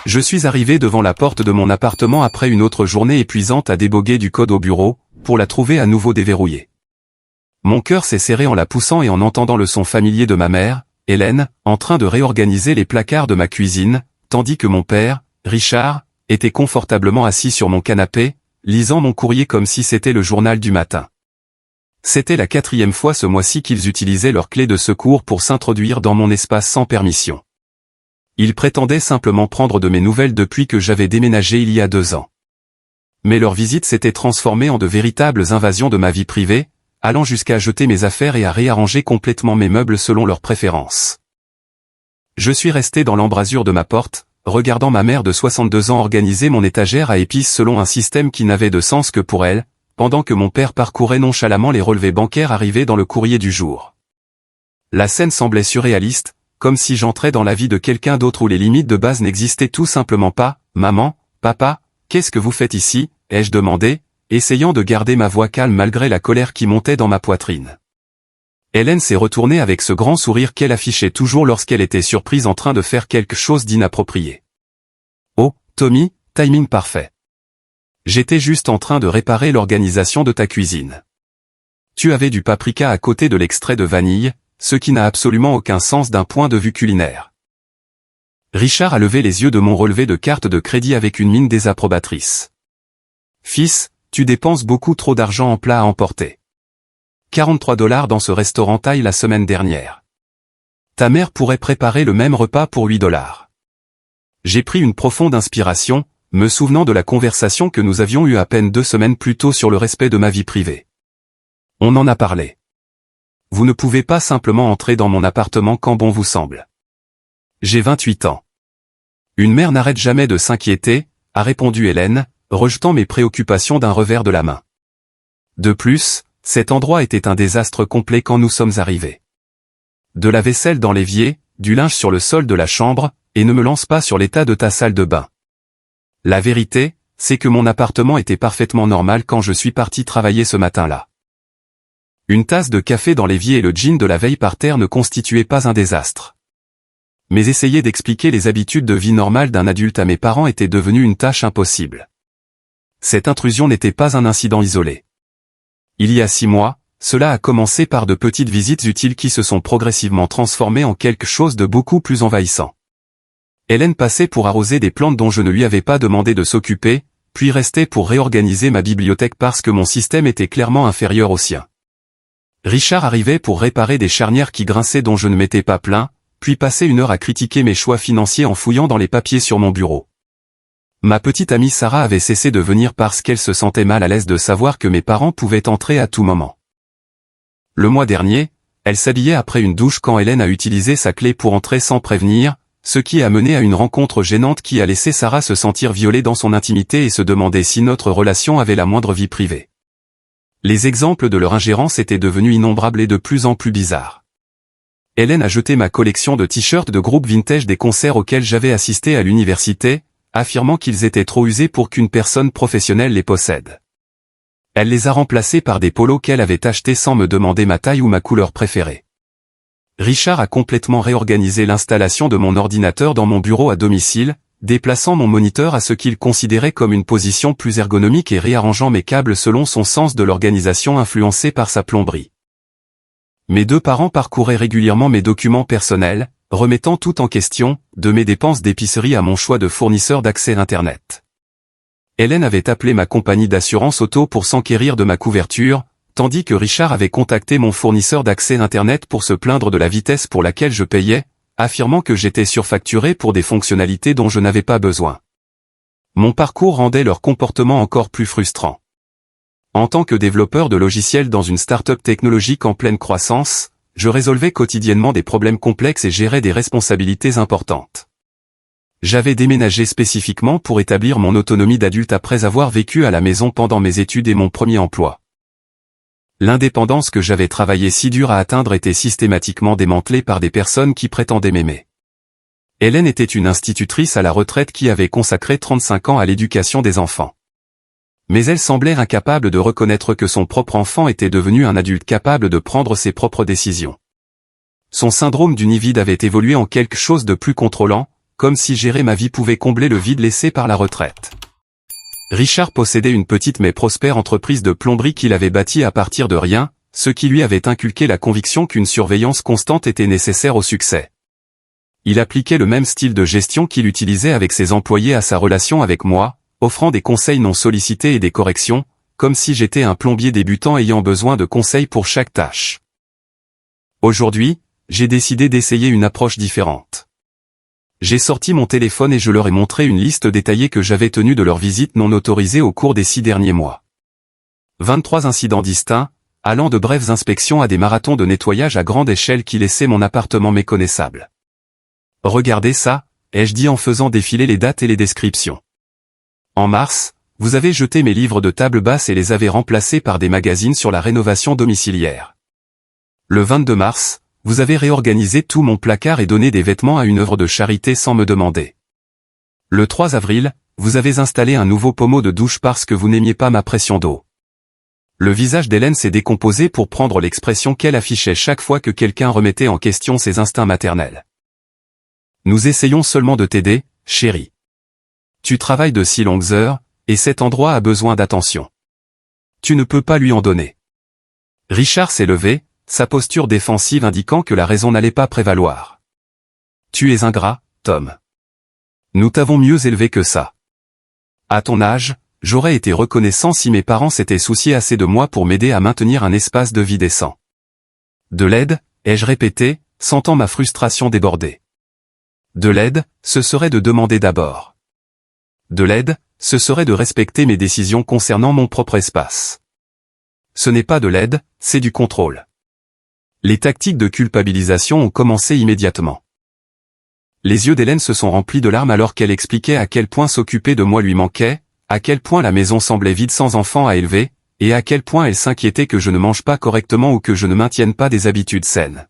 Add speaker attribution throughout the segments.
Speaker 1: Je suis arrivé devant la porte de mon appartement après une autre journée épuisante à déboguer du code au bureau, pour la trouver à nouveau déverrouillée. Mon cœur s'est serré en la poussant et en entendant le son familier de ma mère, Hélène, en train de réorganiser les placards de ma cuisine, tandis que mon père, Richard, était confortablement assis sur mon canapé, lisant mon courrier comme si c'était le journal du matin. C'était la 4e fois ce mois-ci qu'ils utilisaient leur clé de secours pour s'introduire dans mon espace sans permission. Ils prétendaient simplement prendre de mes nouvelles depuis que j'avais déménagé il y a 2 ans. Mais leur visite s'était transformée en de véritables invasions de ma vie privée, allant jusqu'à jeter mes affaires et à réarranger complètement mes meubles selon leurs préférences. Je suis resté dans l'embrasure de ma porte, regardant ma mère de 62 ans organiser mon étagère à épices selon un système qui n'avait de sens que pour elle, pendant que mon père parcourait nonchalamment les relevés bancaires arrivés dans le courrier du jour. La scène semblait surréaliste, comme si j'entrais dans la vie de quelqu'un d'autre où les limites de base n'existaient tout simplement pas. « Maman, papa, qu'est-ce que vous faites ici ?» ai-je demandé, essayant de garder ma voix calme malgré la colère qui montait dans ma poitrine. Hélène s'est retournée avec ce grand sourire qu'elle affichait toujours lorsqu'elle était surprise en train de faire quelque chose d'inapproprié. « Oh, Tommy, timing parfait. J'étais juste en train de réparer l'organisation de ta cuisine. Tu avais du paprika à côté de l'extrait de vanille, ce qui n'a absolument aucun sens d'un point de vue culinaire. » Richard a levé les yeux de mon relevé de carte de crédit avec une mine désapprobatrice. « Fils, tu dépenses beaucoup trop d'argent en plats à emporter. 43 $ dans ce restaurant thaï la semaine dernière. Ta mère pourrait préparer le même repas pour 8 $. J'ai pris une profonde inspiration, me souvenant de la conversation que nous avions eue à peine 2 semaines plus tôt sur le respect de ma vie privée. On en a parlé. Vous ne pouvez pas simplement entrer dans mon appartement quand bon vous semble. J'ai 28 ans. Une mère n'arrête jamais de s'inquiéter, a répondu Hélène, rejetant mes préoccupations d'un revers de la main. De plus, cet endroit était un désastre complet quand nous sommes arrivés. De la vaisselle dans l'évier, du linge sur le sol de la chambre, et ne me lance pas sur l'état de ta salle de bain. La vérité, c'est que mon appartement était parfaitement normal quand je suis parti travailler ce matin-là. Une tasse de café dans l'évier et le jean de la veille par terre ne constituaient pas un désastre. Mais essayer d'expliquer les habitudes de vie normales d'un adulte à mes parents était devenu une tâche impossible. Cette intrusion n'était pas un incident isolé. Il y a 6 mois, cela a commencé par de petites visites utiles qui se sont progressivement transformées en quelque chose de beaucoup plus envahissant. Hélène passait pour arroser des plantes dont je ne lui avais pas demandé de s'occuper, puis restait pour réorganiser ma bibliothèque parce que mon système était clairement inférieur au sien. Richard arrivait pour réparer des charnières qui grinçaient dont je ne m'étais pas plaint, puis passait 1 heure à critiquer mes choix financiers en fouillant dans les papiers sur mon bureau. Ma petite amie Sarah avait cessé de venir parce qu'elle se sentait mal à l'aise de savoir que mes parents pouvaient entrer à tout moment. Le mois dernier, elle s'habillait après une douche quand Hélène a utilisé sa clé pour entrer sans prévenir, ce qui a mené à une rencontre gênante qui a laissé Sarah se sentir violée dans son intimité et se demander si notre relation avait la moindre vie privée. Les exemples de leur ingérence étaient devenus innombrables et de plus en plus bizarres. Hélène a jeté ma collection de t-shirts de groupe vintage des concerts auxquels j'avais assisté à l'université, affirmant qu'ils étaient trop usés pour qu'une personne professionnelle les possède. Elle les a remplacés par des polos qu'elle avait achetés sans me demander ma taille ou ma couleur préférée. Richard a complètement réorganisé l'installation de mon ordinateur dans mon bureau à domicile, déplaçant mon moniteur à ce qu'il considérait comme une position plus ergonomique et réarrangeant mes câbles selon son sens de l'organisation influencé par sa plomberie. Mes 2 parents parcouraient régulièrement mes documents personnels, remettant tout en question, de mes dépenses d'épicerie à mon choix de fournisseur d'accès Internet. Hélène avait appelé ma compagnie d'assurance auto pour s'enquérir de ma couverture, tandis que Richard avait contacté mon fournisseur d'accès Internet pour se plaindre de la vitesse pour laquelle je payais, affirmant que j'étais surfacturé pour des fonctionnalités dont je n'avais pas besoin. Mon parcours rendait leur comportement encore plus frustrant. En tant que développeur de logiciels dans une start-up technologique en pleine croissance, je résolvais quotidiennement des problèmes complexes et gérais des responsabilités importantes. J'avais déménagé spécifiquement pour établir mon autonomie d'adulte après avoir vécu à la maison pendant mes études et mon premier emploi. L'indépendance que j'avais travaillé si dur à atteindre était systématiquement démantelée par des personnes qui prétendaient m'aimer. Hélène était une institutrice à la retraite qui avait consacré 35 ans à l'éducation des enfants. Mais elle semblait incapable de reconnaître que son propre enfant était devenu un adulte capable de prendre ses propres décisions. Son syndrome du nid vide avait évolué en quelque chose de plus contrôlant, comme si gérer ma vie pouvait combler le vide laissé par la retraite. Richard possédait une petite mais prospère entreprise de plomberie qu'il avait bâtie à partir de rien, ce qui lui avait inculqué la conviction qu'une surveillance constante était nécessaire au succès. Il appliquait le même style de gestion qu'il utilisait avec ses employés à sa relation avec moi, offrant des conseils non sollicités et des corrections, comme si j'étais un plombier débutant ayant besoin de conseils pour chaque tâche. Aujourd'hui, j'ai décidé d'essayer une approche différente. J'ai sorti mon téléphone et je leur ai montré une liste détaillée que j'avais tenue de leurs visites non autorisées au cours des 6 derniers mois. 23 incidents distincts, allant de brèves inspections à des marathons de nettoyage à grande échelle qui laissaient mon appartement méconnaissable. Regardez ça, ai-je dit en faisant défiler les dates et les descriptions. En mars, vous avez jeté mes livres de table basse et les avez remplacés par des magazines sur la rénovation domiciliaire. Le 22 mars, vous avez réorganisé tout mon placard et donné des vêtements à une œuvre de charité sans me demander. Le 3 avril, vous avez installé un nouveau pommeau de douche parce que vous n'aimiez pas ma pression d'eau. Le visage d'Hélène s'est décomposé pour prendre l'expression qu'elle affichait chaque fois que quelqu'un remettait en question ses instincts maternels. Nous essayons seulement de t'aider, chérie. Tu travailles de si longues heures, et cet endroit a besoin d'attention. Tu ne peux pas lui en donner. Richard s'est levé, sa posture défensive indiquant que la raison n'allait pas prévaloir. Tu es ingrat, Tom. Nous t'avons mieux élevé que ça. À ton âge, j'aurais été reconnaissant si mes parents s'étaient souciés assez de moi pour m'aider à maintenir un espace de vie décent. De l'aide, ai-je répété, sentant ma frustration déborder. De l'aide, ce serait de demander d'abord. De l'aide, ce serait de respecter mes décisions concernant mon propre espace. Ce n'est pas de l'aide, c'est du contrôle. Les tactiques de culpabilisation ont commencé immédiatement. Les yeux d'Hélène se sont remplis de larmes alors qu'elle expliquait à quel point s'occuper de moi lui manquait, à quel point la maison semblait vide sans enfants à élever, et à quel point elle s'inquiétait que je ne mange pas correctement ou que je ne maintienne pas des habitudes saines.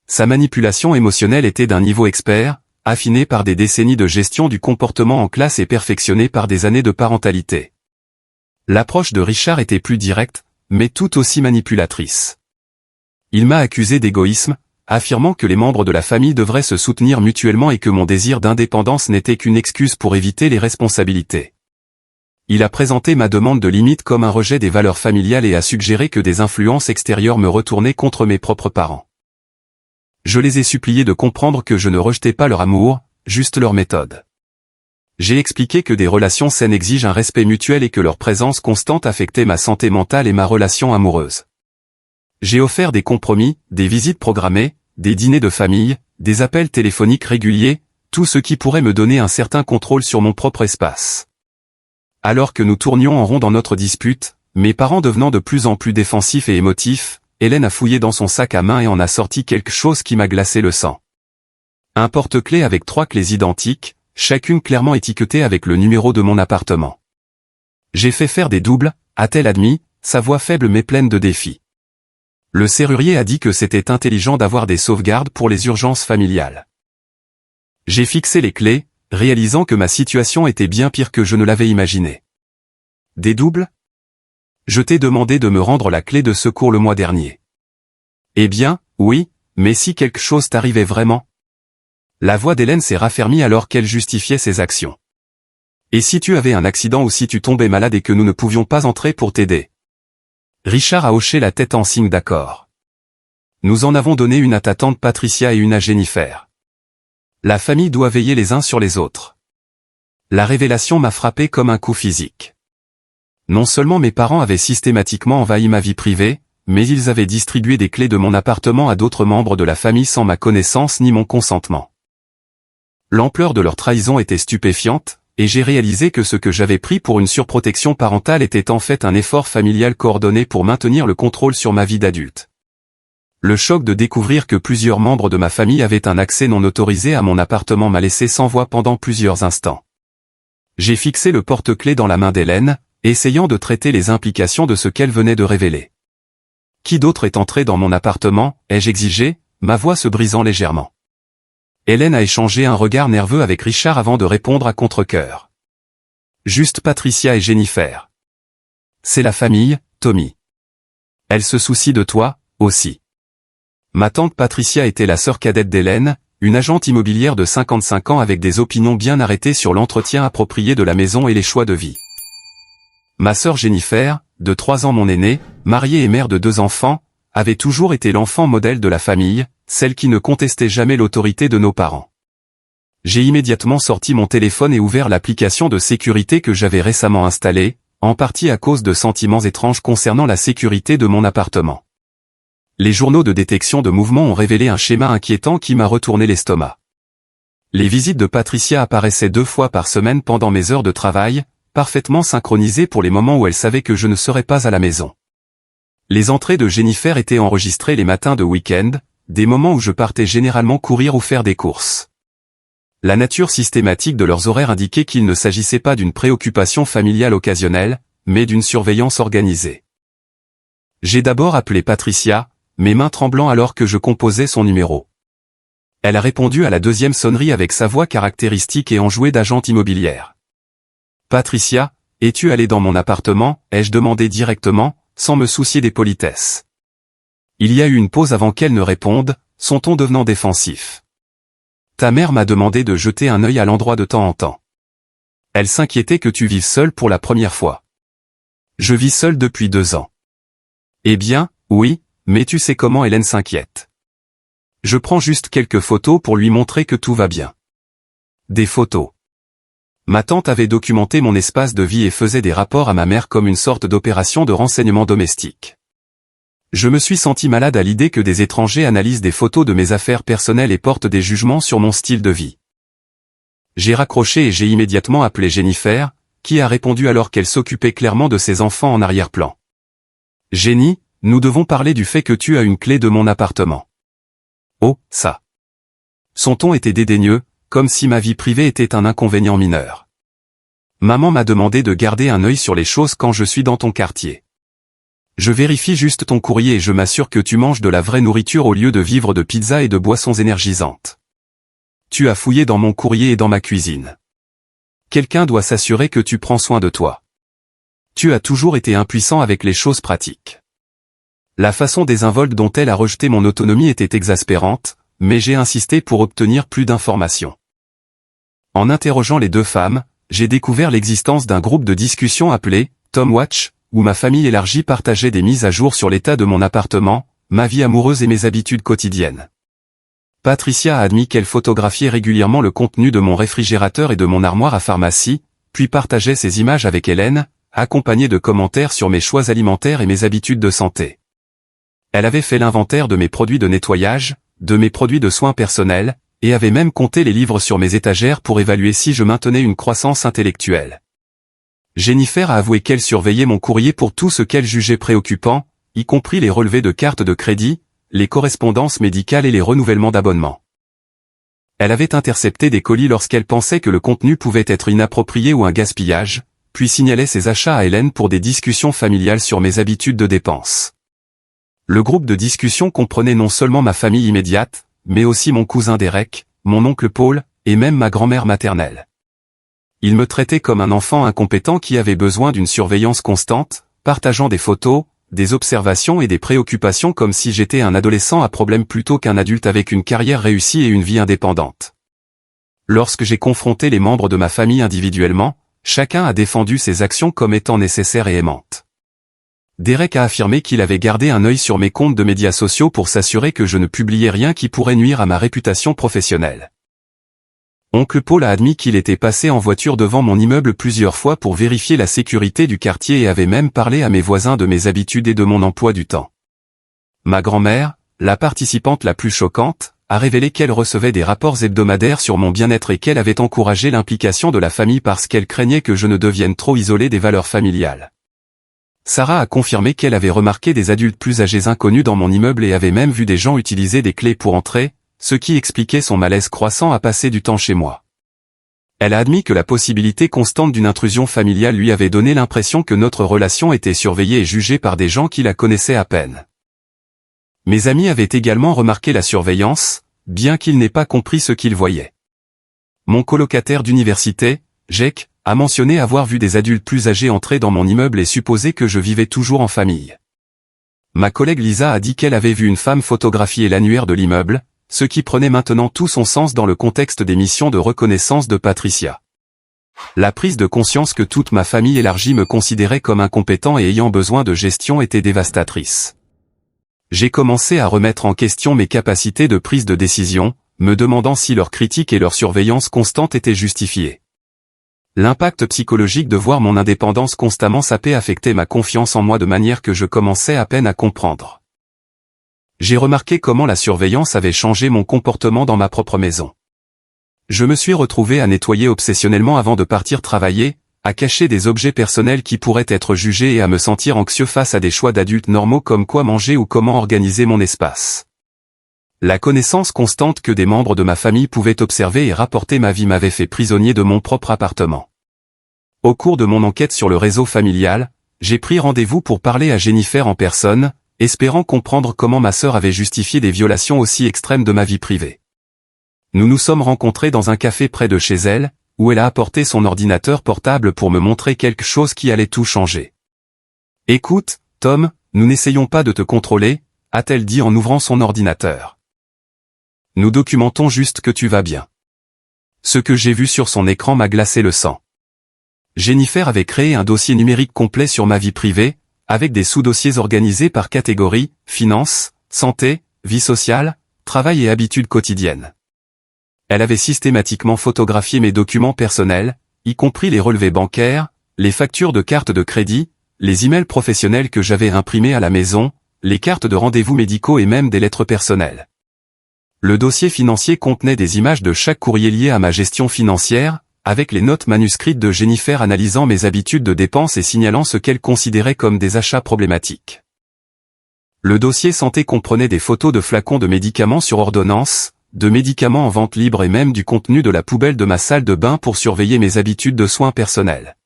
Speaker 1: Sa manipulation émotionnelle était d'un niveau expert, affinée par des décennies de gestion du comportement en classe et perfectionnée par des années de parentalité. L'approche de Richard était plus directe, mais tout aussi manipulatrice. Il m'a accusé d'égoïsme, affirmant que les membres de la famille devraient se soutenir mutuellement et que mon désir d'indépendance n'était qu'une excuse pour éviter les responsabilités. Il a présenté ma demande de limite comme un rejet des valeurs familiales et a suggéré que des influences extérieures me retournaient contre mes propres parents. Je les ai suppliés de comprendre que je ne rejetais pas leur amour, juste leur méthode. J'ai expliqué que des relations saines exigent un respect mutuel et que leur présence constante affectait ma santé mentale et ma relation amoureuse. J'ai offert des compromis, des visites programmées, des dîners de famille, des appels téléphoniques réguliers, tout ce qui pourrait me donner un certain contrôle sur mon propre espace. Alors que nous tournions en rond dans notre dispute, mes parents devenant de plus en plus défensifs et émotifs, Hélène a fouillé dans son sac à main et en a sorti quelque chose qui m'a glacé le sang. Un porte-clés avec 3 clés identiques, chacune clairement étiquetée avec le numéro de mon appartement. J'ai fait faire des doubles, a-t-elle admis, sa voix faible mais pleine de défis. Le serrurier a dit que c'était intelligent d'avoir des sauvegardes pour les urgences familiales. J'ai fixé les clés, réalisant que ma situation était bien pire que je ne l'avais imaginé. Des doubles ? Je t'ai demandé de me rendre la clé de secours le mois dernier. Eh bien, oui, mais si quelque chose t'arrivait vraiment ? La voix d'Hélène s'est raffermie alors qu'elle justifiait ses actions. Et si tu avais un accident ou si tu tombais malade et que nous ne pouvions pas entrer pour t'aider ? Richard a hoché la tête en signe d'accord. Nous en avons donné une à ta tante Patricia et une à Jennifer. La famille doit veiller les uns sur les autres. La révélation m'a frappé comme un coup physique. Non seulement mes parents avaient systématiquement envahi ma vie privée, mais ils avaient distribué des clés de mon appartement à d'autres membres de la famille sans ma connaissance ni mon consentement. L'ampleur de leur trahison était stupéfiante, et j'ai réalisé que ce que j'avais pris pour une surprotection parentale était en fait un effort familial coordonné pour maintenir le contrôle sur ma vie d'adulte. Le choc de découvrir que plusieurs membres de ma famille avaient un accès non autorisé à mon appartement m'a laissé sans voix pendant plusieurs instants. J'ai fixé le porte-clés dans la main d'Hélène, essayant de traiter les implications de ce qu'elle venait de révéler. Qui d'autre est entré dans mon appartement, ai-je exigé, ma voix se brisant légèrement. Hélène a échangé un regard nerveux avec Richard avant de répondre à contre-cœur. Juste Patricia et Jennifer. C'est la famille, Tommy. Elle se soucie de toi, aussi. Ma tante Patricia était la sœur cadette d'Hélène, une agente immobilière de 55 ans avec des opinions bien arrêtées sur l'entretien approprié de la maison et les choix de vie. Ma sœur Jennifer, de 3 ans mon aînée, mariée et mère de 2 enfants, avait toujours été l'enfant modèle de la famille, celle qui ne contestait jamais l'autorité de nos parents. J'ai immédiatement sorti mon téléphone et ouvert l'application de sécurité que j'avais récemment installée, en partie à cause de sentiments étranges concernant la sécurité de mon appartement. Les journaux de détection de mouvements ont révélé un schéma inquiétant qui m'a retourné l'estomac. Les visites de Patricia apparaissaient 2 fois par semaine pendant mes heures de travail, parfaitement synchronisées pour les moments où elle savait que je ne serais pas à la maison. Les entrées de Jennifer étaient enregistrées les matins de week-end, des moments où je partais généralement courir ou faire des courses. La nature systématique de leurs horaires indiquait qu'il ne s'agissait pas d'une préoccupation familiale occasionnelle, mais d'une surveillance organisée. J'ai d'abord appelé Patricia, mes mains tremblant alors que je composais son numéro. Elle a répondu à la 2e sonnerie avec sa voix caractéristique et enjouée d'agente immobilière. « Patricia, es-tu allée dans mon appartement ?» ai-je demandé directement, sans me soucier des politesses. Il y a eu une pause avant qu'elle ne réponde, son ton devenant défensif. « Ta mère m'a demandé de jeter un œil à l'endroit de temps en temps. Elle s'inquiétait que tu vives seule pour la première fois. » « Je vis seule depuis 2 ans. » « Eh bien, oui, mais tu sais comment Hélène s'inquiète. Je prends juste quelques photos pour lui montrer que tout va bien. » Des photos. Ma tante avait documenté mon espace de vie et faisait des rapports à ma mère comme une sorte d'opération de renseignement domestique. Je me suis senti malade à l'idée que des étrangers analysent des photos de mes affaires personnelles et portent des jugements sur mon style de vie. J'ai raccroché et j'ai immédiatement appelé Jennifer, qui a répondu alors qu'elle s'occupait clairement de ses enfants en arrière-plan. « Jenny, nous devons parler du fait que tu as une clé de mon appartement. » « Oh, ça. » Son ton était dédaigneux, comme si ma vie privée était un inconvénient mineur. « Maman m'a demandé de garder un œil sur les choses quand je suis dans ton quartier. Je vérifie juste ton courrier et je m'assure que tu manges de la vraie nourriture au lieu de vivre de pizza et de boissons énergisantes. Tu as fouillé dans mon courrier et dans ma cuisine. Quelqu'un doit s'assurer que tu prends soin de toi. Tu as toujours été impuissant avec les choses pratiques. » La façon désinvolte dont elle a rejeté mon autonomie était exaspérante, mais j'ai insisté pour obtenir plus d'informations. En interrogeant les 2 femmes, j'ai découvert l'existence d'un groupe de discussion appelé « Tom Watch », où ma famille élargie partageait des mises à jour sur l'état de mon appartement, ma vie amoureuse et mes habitudes quotidiennes. Patricia a admis qu'elle photographiait régulièrement le contenu de mon réfrigérateur et de mon armoire à pharmacie, puis partageait ses images avec Hélène, accompagnée de commentaires sur mes choix alimentaires et mes habitudes de santé. Elle avait fait l'inventaire de mes produits de nettoyage, de mes produits de soins personnels, et avait même compté les livres sur mes étagères pour évaluer si je maintenais une croissance intellectuelle. Jennifer a avoué qu'elle surveillait mon courrier pour tout ce qu'elle jugeait préoccupant, y compris les relevés de cartes de crédit, les correspondances médicales et les renouvellements d'abonnement. Elle avait intercepté des colis lorsqu'elle pensait que le contenu pouvait être inapproprié ou un gaspillage, puis signalait ses achats à Hélène pour des discussions familiales sur mes habitudes de dépenses. Le groupe de discussion comprenait non seulement ma famille immédiate, mais aussi mon cousin Derek, mon oncle Paul, et même ma grand-mère maternelle. Ils me traitaient comme un enfant incompétent qui avait besoin d'une surveillance constante, partageant des photos, des observations et des préoccupations comme si j'étais un adolescent à problème plutôt qu'un adulte avec une carrière réussie et une vie indépendante. Lorsque j'ai confronté les membres de ma famille individuellement, chacun a défendu ses actions comme étant nécessaires et aimantes. Derek a affirmé qu'il avait gardé un œil sur mes comptes de médias sociaux pour s'assurer que je ne publiais rien qui pourrait nuire à ma réputation professionnelle. Oncle Paul a admis qu'il était passé en voiture devant mon immeuble plusieurs fois pour vérifier la sécurité du quartier et avait même parlé à mes voisins de mes habitudes et de mon emploi du temps. Ma grand-mère, la participante la plus choquante, a révélé qu'elle recevait des rapports hebdomadaires sur mon bien-être et qu'elle avait encouragé l'implication de la famille parce qu'elle craignait que je ne devienne trop isolé des valeurs familiales. Sarah a confirmé qu'elle avait remarqué des adultes plus âgés inconnus dans mon immeuble et avait même vu des gens utiliser des clés pour entrer, ce qui expliquait son malaise croissant à passer du temps chez moi. Elle a admis que la possibilité constante d'une intrusion familiale lui avait donné l'impression que notre relation était surveillée et jugée par des gens qui la connaissaient à peine. Mes amis avaient également remarqué la surveillance, bien qu'ils n'aient pas compris ce qu'ils voyaient. Mon colocataire d'université, Jake, a mentionné avoir vu des adultes plus âgés entrer dans mon immeuble et supposé que je vivais toujours en famille. Ma collègue Lisa a dit qu'elle avait vu une femme photographier l'annuaire de l'immeuble, ce qui prenait maintenant tout son sens dans le contexte des missions de reconnaissance de Patricia. La prise de conscience que toute ma famille élargie me considérait comme incompétent et ayant besoin de gestion était dévastatrice. J'ai commencé à remettre en question mes capacités de prise de décision, me demandant si leurs critiques et leur surveillance constante étaient justifiées. L'impact psychologique de voir mon indépendance constamment sapée affectait ma confiance en moi de manière que je commençais à peine à comprendre. J'ai remarqué comment la surveillance avait changé mon comportement dans ma propre maison. Je me suis retrouvé à nettoyer obsessionnellement avant de partir travailler, à cacher des objets personnels qui pourraient être jugés et à me sentir anxieux face à des choix d'adultes normaux comme quoi manger ou comment organiser mon espace. La connaissance constante que des membres de ma famille pouvaient observer et rapporter ma vie m'avait fait prisonnier de mon propre appartement. Au cours de mon enquête sur le réseau familial, j'ai pris rendez-vous pour parler à Jennifer en personne, espérant comprendre comment ma sœur avait justifié des violations aussi extrêmes de ma vie privée. Nous nous sommes rencontrés dans un café près de chez elle, où elle a apporté son ordinateur portable pour me montrer quelque chose qui allait tout changer. « Écoute, Tom, nous n'essayons pas de te contrôler », a-t-elle dit en ouvrant son ordinateur. « Nous documentons juste que tu vas bien. » Ce que j'ai vu sur son écran m'a glacé le sang. Jennifer avait créé un dossier numérique complet sur ma vie privée, avec des sous-dossiers organisés par catégorie, finances, santé, vie sociale, travail et habitudes quotidiennes. Elle avait systématiquement photographié mes documents personnels, y compris les relevés bancaires, les factures de carte de crédit, les emails professionnels que j'avais imprimés à la maison, les cartes de rendez-vous médicaux et même des lettres personnelles. Le dossier financier contenait des images de chaque courrier lié à ma gestion financière, avec les notes manuscrites de Jennifer analysant mes habitudes de dépenses et signalant ce qu'elle considérait comme des achats problématiques. Le dossier santé comprenait des photos de flacons de médicaments sur ordonnance, de médicaments en vente libre et même du contenu de la poubelle de ma salle de bain pour surveiller mes habitudes de soins personnels.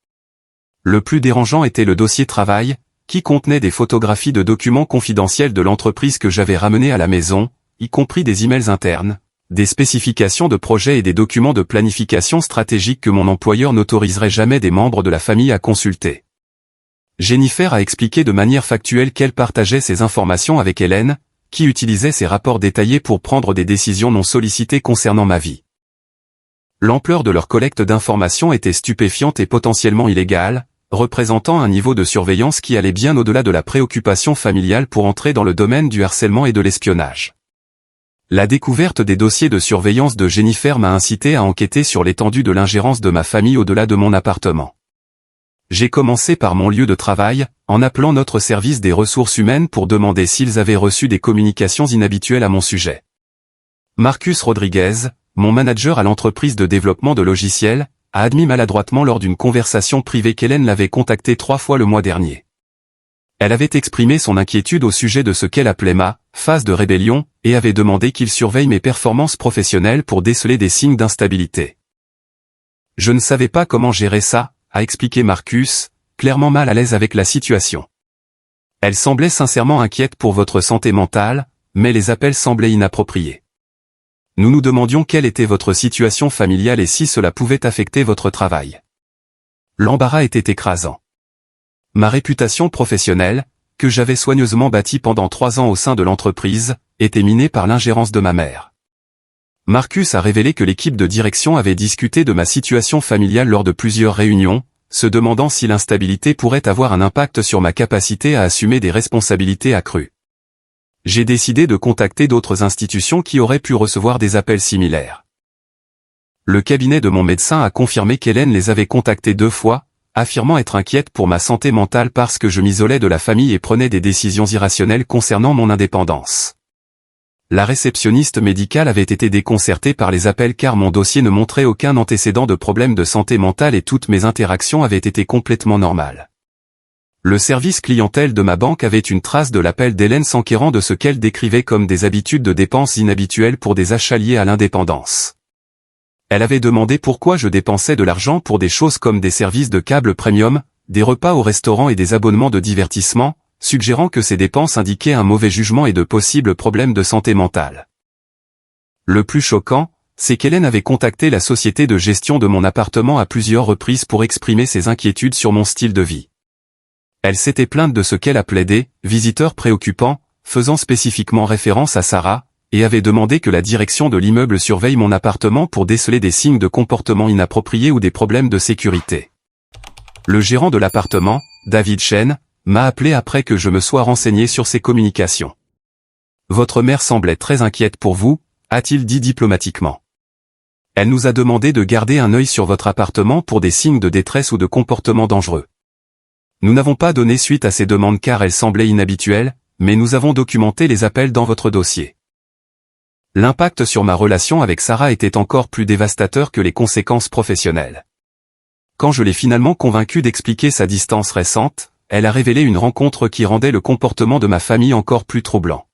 Speaker 1: Le plus dérangeant était le dossier travail, qui contenait des photographies de documents confidentiels de l'entreprise que j'avais ramenés à la maison, y compris des emails internes, des spécifications de projets et des documents de planification stratégique que mon employeur n'autoriserait jamais des membres de la famille à consulter. Jennifer a expliqué de manière factuelle qu'elle partageait ces informations avec Hélène, qui utilisait ces rapports détaillés pour prendre des décisions non sollicitées concernant ma vie. L'ampleur de leur collecte d'informations était stupéfiante et potentiellement illégale, représentant un niveau de surveillance qui allait bien au-delà de la préoccupation familiale pour entrer dans le domaine du harcèlement et de l'espionnage. La découverte des dossiers de surveillance de Jennifer m'a incité à enquêter sur l'étendue de l'ingérence de ma famille au-delà de mon appartement. J'ai commencé par mon lieu de travail, en appelant notre service des ressources humaines pour demander s'ils avaient reçu des communications inhabituelles à mon sujet. Marcus Rodriguez, mon manager à l'entreprise de développement de logiciels, a admis maladroitement lors d'une conversation privée qu'Hélène l'avait contacté 3 fois le mois dernier. Elle avait exprimé son inquiétude au sujet de ce qu'elle appelait ma phase de rébellion, et avait demandé qu'il surveille mes performances professionnelles pour déceler des signes d'instabilité. Je ne savais pas comment gérer ça, a expliqué Marcus, clairement mal à l'aise avec la situation. Elle semblait sincèrement inquiète pour votre santé mentale, mais les appels semblaient inappropriés. Nous nous demandions quelle était votre situation familiale et si cela pouvait affecter votre travail. L'embarras était écrasant. Ma réputation professionnelle, que j'avais soigneusement bâtie pendant 3 ans au sein de l'entreprise, était minée par l'ingérence de ma mère. Marcus a révélé que l'équipe de direction avait discuté de ma situation familiale lors de plusieurs réunions, se demandant si l'instabilité pourrait avoir un impact sur ma capacité à assumer des responsabilités accrues. J'ai décidé de contacter d'autres institutions qui auraient pu recevoir des appels similaires. Le cabinet de mon médecin a confirmé qu'Hélène les avait contactés 2 fois, affirmant être inquiète pour ma santé mentale parce que je m'isolais de la famille et prenais des décisions irrationnelles concernant mon indépendance. La réceptionniste médicale avait été déconcertée par les appels car mon dossier ne montrait aucun antécédent de problème de santé mentale et toutes mes interactions avaient été complètement normales. Le service clientèle de ma banque avait une trace de l'appel d'Hélène s'enquérant de ce qu'elle décrivait comme des habitudes de dépenses inhabituelles pour des achats liés à l'indépendance. Elle avait demandé pourquoi je dépensais de l'argent pour des choses comme des services de câble premium, des repas au restaurant et des abonnements de divertissement, suggérant que ces dépenses indiquaient un mauvais jugement et de possibles problèmes de santé mentale. Le plus choquant, c'est qu'Hélène avait contacté la société de gestion de mon appartement à plusieurs reprises pour exprimer ses inquiétudes sur mon style de vie. Elle s'était plainte de ce qu'elle appelait des « visiteurs préoccupants », faisant spécifiquement référence à Sarah, et avait demandé que la direction de l'immeuble surveille mon appartement pour déceler des signes de comportement inapproprié ou des problèmes de sécurité. Le gérant de l'appartement, David Chen, m'a appelé après que je me sois renseigné sur ces communications. Votre mère semblait très inquiète pour vous, a-t-il dit diplomatiquement. Elle nous a demandé de garder un œil sur votre appartement pour des signes de détresse ou de comportement dangereux. Nous n'avons pas donné suite à ces demandes car elles semblaient inhabituelles, mais nous avons documenté les appels dans votre dossier. L'impact sur ma relation avec Sarah était encore plus dévastateur que les conséquences professionnelles. Quand je l'ai finalement convaincue d'expliquer sa distance récente, elle a révélé une rencontre qui rendait le comportement de ma famille encore plus troublant.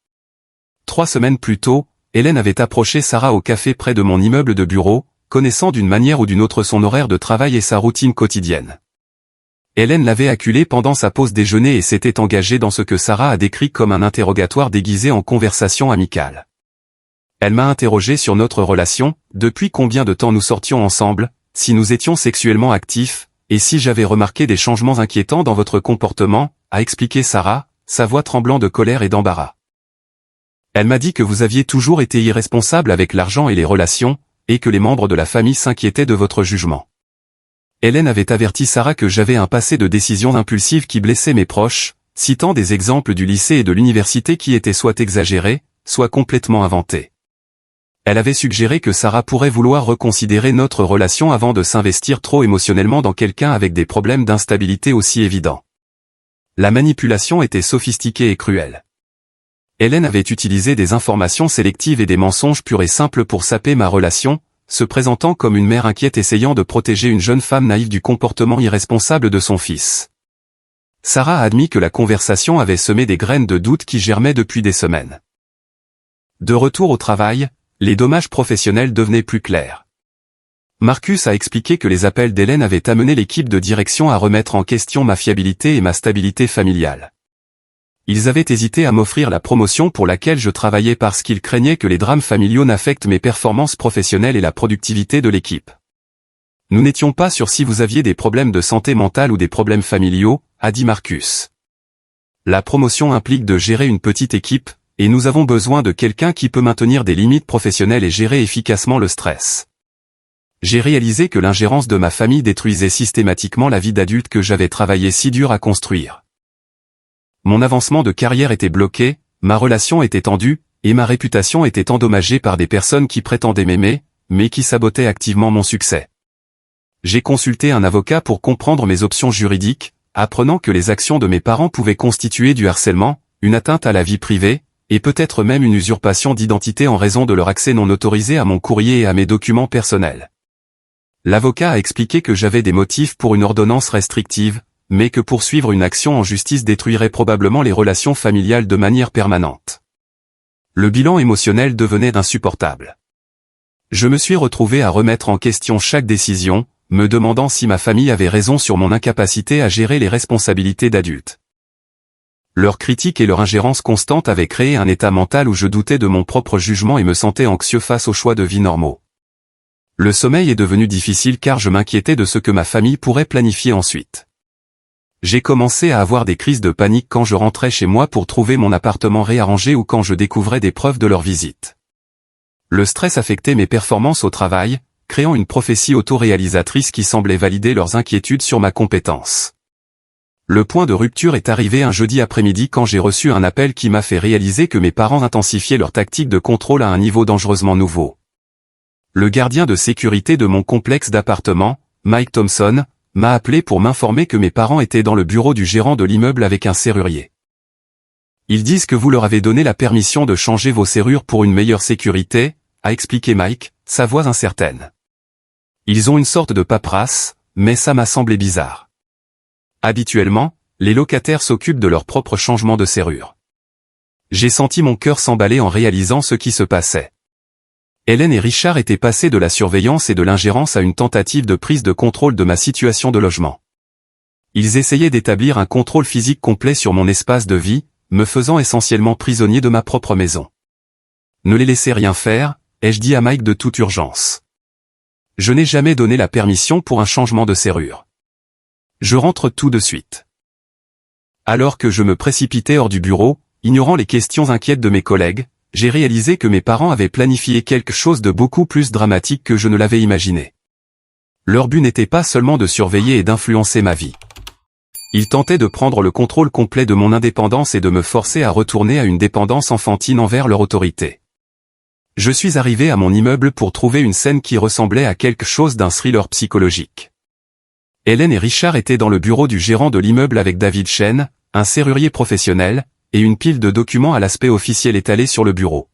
Speaker 1: 3 semaines plus tôt, Hélène avait approché Sarah au café près de mon immeuble de bureau, connaissant d'une manière ou d'une autre son horaire de travail et sa routine quotidienne. Hélène l'avait acculée pendant sa pause déjeuner et s'était engagée dans ce que Sarah a décrit comme un interrogatoire déguisé en conversation amicale. Elle m'a interrogé sur notre relation, depuis combien de temps nous sortions ensemble, si nous étions sexuellement actifs, et si j'avais remarqué des changements inquiétants dans votre comportement, a expliqué Sarah, sa voix tremblant de colère et d'embarras. Elle m'a dit que vous aviez toujours été irresponsable avec l'argent et les relations, et que les membres de la famille s'inquiétaient de votre jugement. Hélène avait averti Sarah que j'avais un passé de décisions impulsives qui blessaient mes proches, citant des exemples du lycée et de l'université qui étaient soit exagérés, soit complètement inventés. Elle avait suggéré que Sarah pourrait vouloir reconsidérer notre relation avant de s'investir trop émotionnellement dans quelqu'un avec des problèmes d'instabilité aussi évidents. La manipulation était sophistiquée et cruelle. Hélène avait utilisé des informations sélectives et des mensonges purs et simples pour saper ma relation, se présentant comme une mère inquiète essayant de protéger une jeune femme naïve du comportement irresponsable de son fils. Sarah a admis que la conversation avait semé des graines de doute qui germaient depuis des semaines. De retour au travail, les dommages professionnels devenaient plus clairs. Marcus a expliqué que les appels d'Hélène avaient amené l'équipe de direction à remettre en question ma fiabilité et ma stabilité familiale. Ils avaient hésité à m'offrir la promotion pour laquelle je travaillais parce qu'ils craignaient que les drames familiaux n'affectent mes performances professionnelles et la productivité de l'équipe. Nous n'étions pas sûrs si vous aviez des problèmes de santé mentale ou des problèmes familiaux, a dit Marcus. La promotion implique de gérer une petite équipe, et nous avons besoin de quelqu'un qui peut maintenir des limites professionnelles et gérer efficacement le stress. J'ai réalisé que l'ingérence de ma famille détruisait systématiquement la vie d'adulte que j'avais travaillé si dur à construire. Mon avancement de carrière était bloqué, ma relation était tendue, et ma réputation était endommagée par des personnes qui prétendaient m'aimer, mais qui sabotaient activement mon succès. J'ai consulté un avocat pour comprendre mes options juridiques, apprenant que les actions de mes parents pouvaient constituer du harcèlement, une atteinte à la vie privée, et peut-être même une usurpation d'identité en raison de leur accès non autorisé à mon courrier et à mes documents personnels. L'avocat a expliqué que j'avais des motifs pour une ordonnance restrictive, mais que poursuivre une action en justice détruirait probablement les relations familiales de manière permanente. Le bilan émotionnel devenait insupportable. Je me suis retrouvé à remettre en question chaque décision, me demandant si ma famille avait raison sur mon incapacité à gérer les responsabilités d'adulte. Leurs critiques et leur ingérence constante avaient créé un état mental où je doutais de mon propre jugement et me sentais anxieux face aux choix de vie normaux. Le sommeil est devenu difficile car je m'inquiétais de ce que ma famille pourrait planifier ensuite. J'ai commencé à avoir des crises de panique quand je rentrais chez moi pour trouver mon appartement réarrangé ou quand je découvrais des preuves de leur visite. Le stress affectait mes performances au travail, créant une prophétie autoréalisatrice qui semblait valider leurs inquiétudes sur ma compétence. Le point de rupture est arrivé un jeudi après-midi quand j'ai reçu un appel qui m'a fait réaliser que mes parents intensifiaient leur tactique de contrôle à un niveau dangereusement nouveau. Le gardien de sécurité de mon complexe d'appartements, Mike Thompson, m'a appelé pour m'informer que mes parents étaient dans le bureau du gérant de l'immeuble avec un serrurier. Ils disent que vous leur avez donné la permission de changer vos serrures pour une meilleure sécurité, a expliqué Mike, sa voix incertaine. Ils ont une sorte de paperasse, mais ça m'a semblé bizarre. Habituellement, les locataires s'occupent de leur propre changement de serrure. J'ai senti mon cœur s'emballer en réalisant ce qui se passait. Hélène et Richard étaient passés de la surveillance et de l'ingérence à une tentative de prise de contrôle de ma situation de logement. Ils essayaient d'établir un contrôle physique complet sur mon espace de vie, me faisant essentiellement prisonnier de ma propre maison. Ne les laissez rien faire, ai-je dit à Mike de toute urgence. Je n'ai jamais donné la permission pour un changement de serrure. Je rentre tout de suite. Alors que je me précipitais hors du bureau, ignorant les questions inquiètes de mes collègues, j'ai réalisé que mes parents avaient planifié quelque chose de beaucoup plus dramatique que je ne l'avais imaginé. Leur but n'était pas seulement de surveiller et d'influencer ma vie. Ils tentaient de prendre le contrôle complet de mon indépendance et de me forcer à retourner à une dépendance enfantine envers leur autorité. Je suis arrivé à mon immeuble pour trouver une scène qui ressemblait à quelque chose d'un thriller psychologique. Hélène et Richard étaient dans le bureau du gérant de l'immeuble avec David Chen, un serrurier professionnel, et une pile de documents à l'aspect officiel étalés sur le bureau.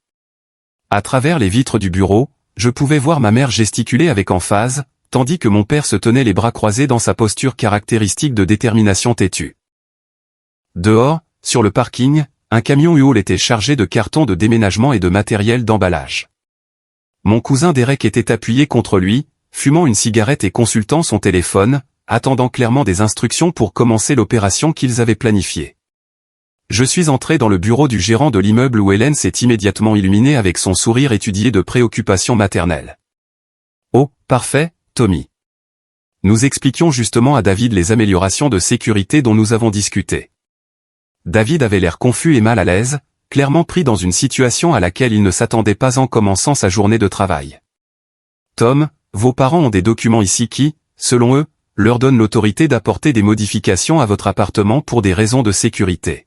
Speaker 1: À travers les vitres du bureau, je pouvais voir ma mère gesticuler avec emphase, tandis que mon père se tenait les bras croisés dans sa posture caractéristique de détermination têtue. Dehors, sur le parking, un camion U-Haul était chargé de cartons de déménagement et de matériel d'emballage. Mon cousin Derek était appuyé contre lui, fumant une cigarette et consultant son téléphone, attendant clairement des instructions pour commencer l'opération qu'ils avaient planifiée. Je suis entré dans le bureau du gérant de l'immeuble où Hélène s'est immédiatement illuminée avec son sourire étudié de préoccupation maternelle. « Oh, parfait, Tommy. Nous expliquions justement à David les améliorations de sécurité dont nous avons discuté. » David avait l'air confus et mal à l'aise, clairement pris dans une situation à laquelle il ne s'attendait pas en commençant sa journée de travail. « Tom, vos parents ont des documents ici qui, selon eux, leur donnent l'autorité d'apporter des modifications à votre appartement pour des raisons de sécurité. »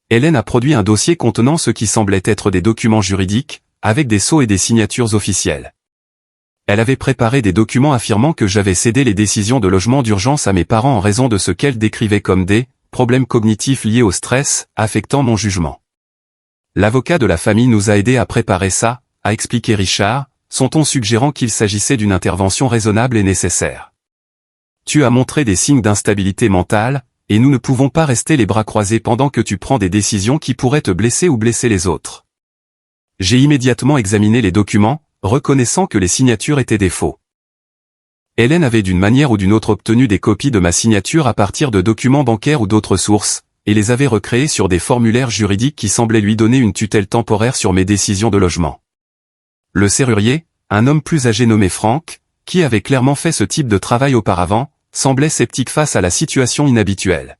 Speaker 1: Hélène a produit un dossier contenant ce qui semblait être des documents juridiques, avec des sceaux et des signatures officielles. Elle avait préparé des documents affirmant que j'avais cédé les décisions de logement d'urgence à mes parents en raison de ce qu'elle décrivait comme des problèmes cognitifs liés au stress, affectant mon jugement. L'avocat de la famille nous a aidés à préparer ça, a expliqué Richard, son ton suggérant qu'il s'agissait d'une intervention raisonnable et nécessaire. Tu as montré des signes d'instabilité mentale, et nous ne pouvons pas rester les bras croisés pendant que tu prends des décisions qui pourraient te blesser ou blesser les autres. J'ai immédiatement examiné les documents, reconnaissant que les signatures étaient des faux. Hélène avait d'une manière ou d'une autre obtenu des copies de ma signature à partir de documents bancaires ou d'autres sources, et les avait recréés sur des formulaires juridiques qui semblaient lui donner une tutelle temporaire sur mes décisions de logement. Le serrurier, un homme plus âgé nommé Frank, qui avait clairement fait ce type de travail auparavant, semblait sceptique face à la situation inhabituelle.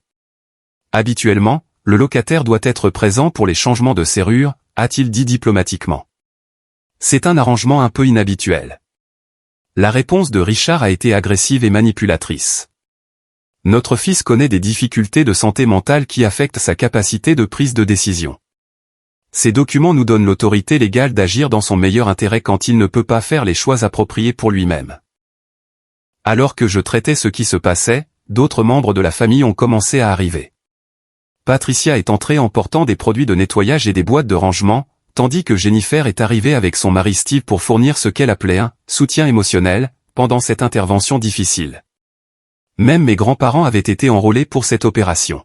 Speaker 1: Habituellement, le locataire doit être présent pour les changements de serrure, a-t-il dit diplomatiquement. C'est un arrangement un peu inhabituel. La réponse de Richard a été agressive et manipulatrice. Notre fils connaît des difficultés de santé mentale qui affectent sa capacité de prise de décision. Ces documents nous donnent l'autorité légale d'agir dans son meilleur intérêt quand il ne peut pas faire les choix appropriés pour lui-même. Alors que je traitais ce qui se passait, d'autres membres de la famille ont commencé à arriver. Patricia est entrée en portant des produits de nettoyage et des boîtes de rangement, tandis que Jennifer est arrivée avec son mari Steve pour fournir ce qu'elle appelait un « soutien émotionnel » pendant cette intervention difficile. Même mes grands-parents avaient été enrôlés pour cette opération.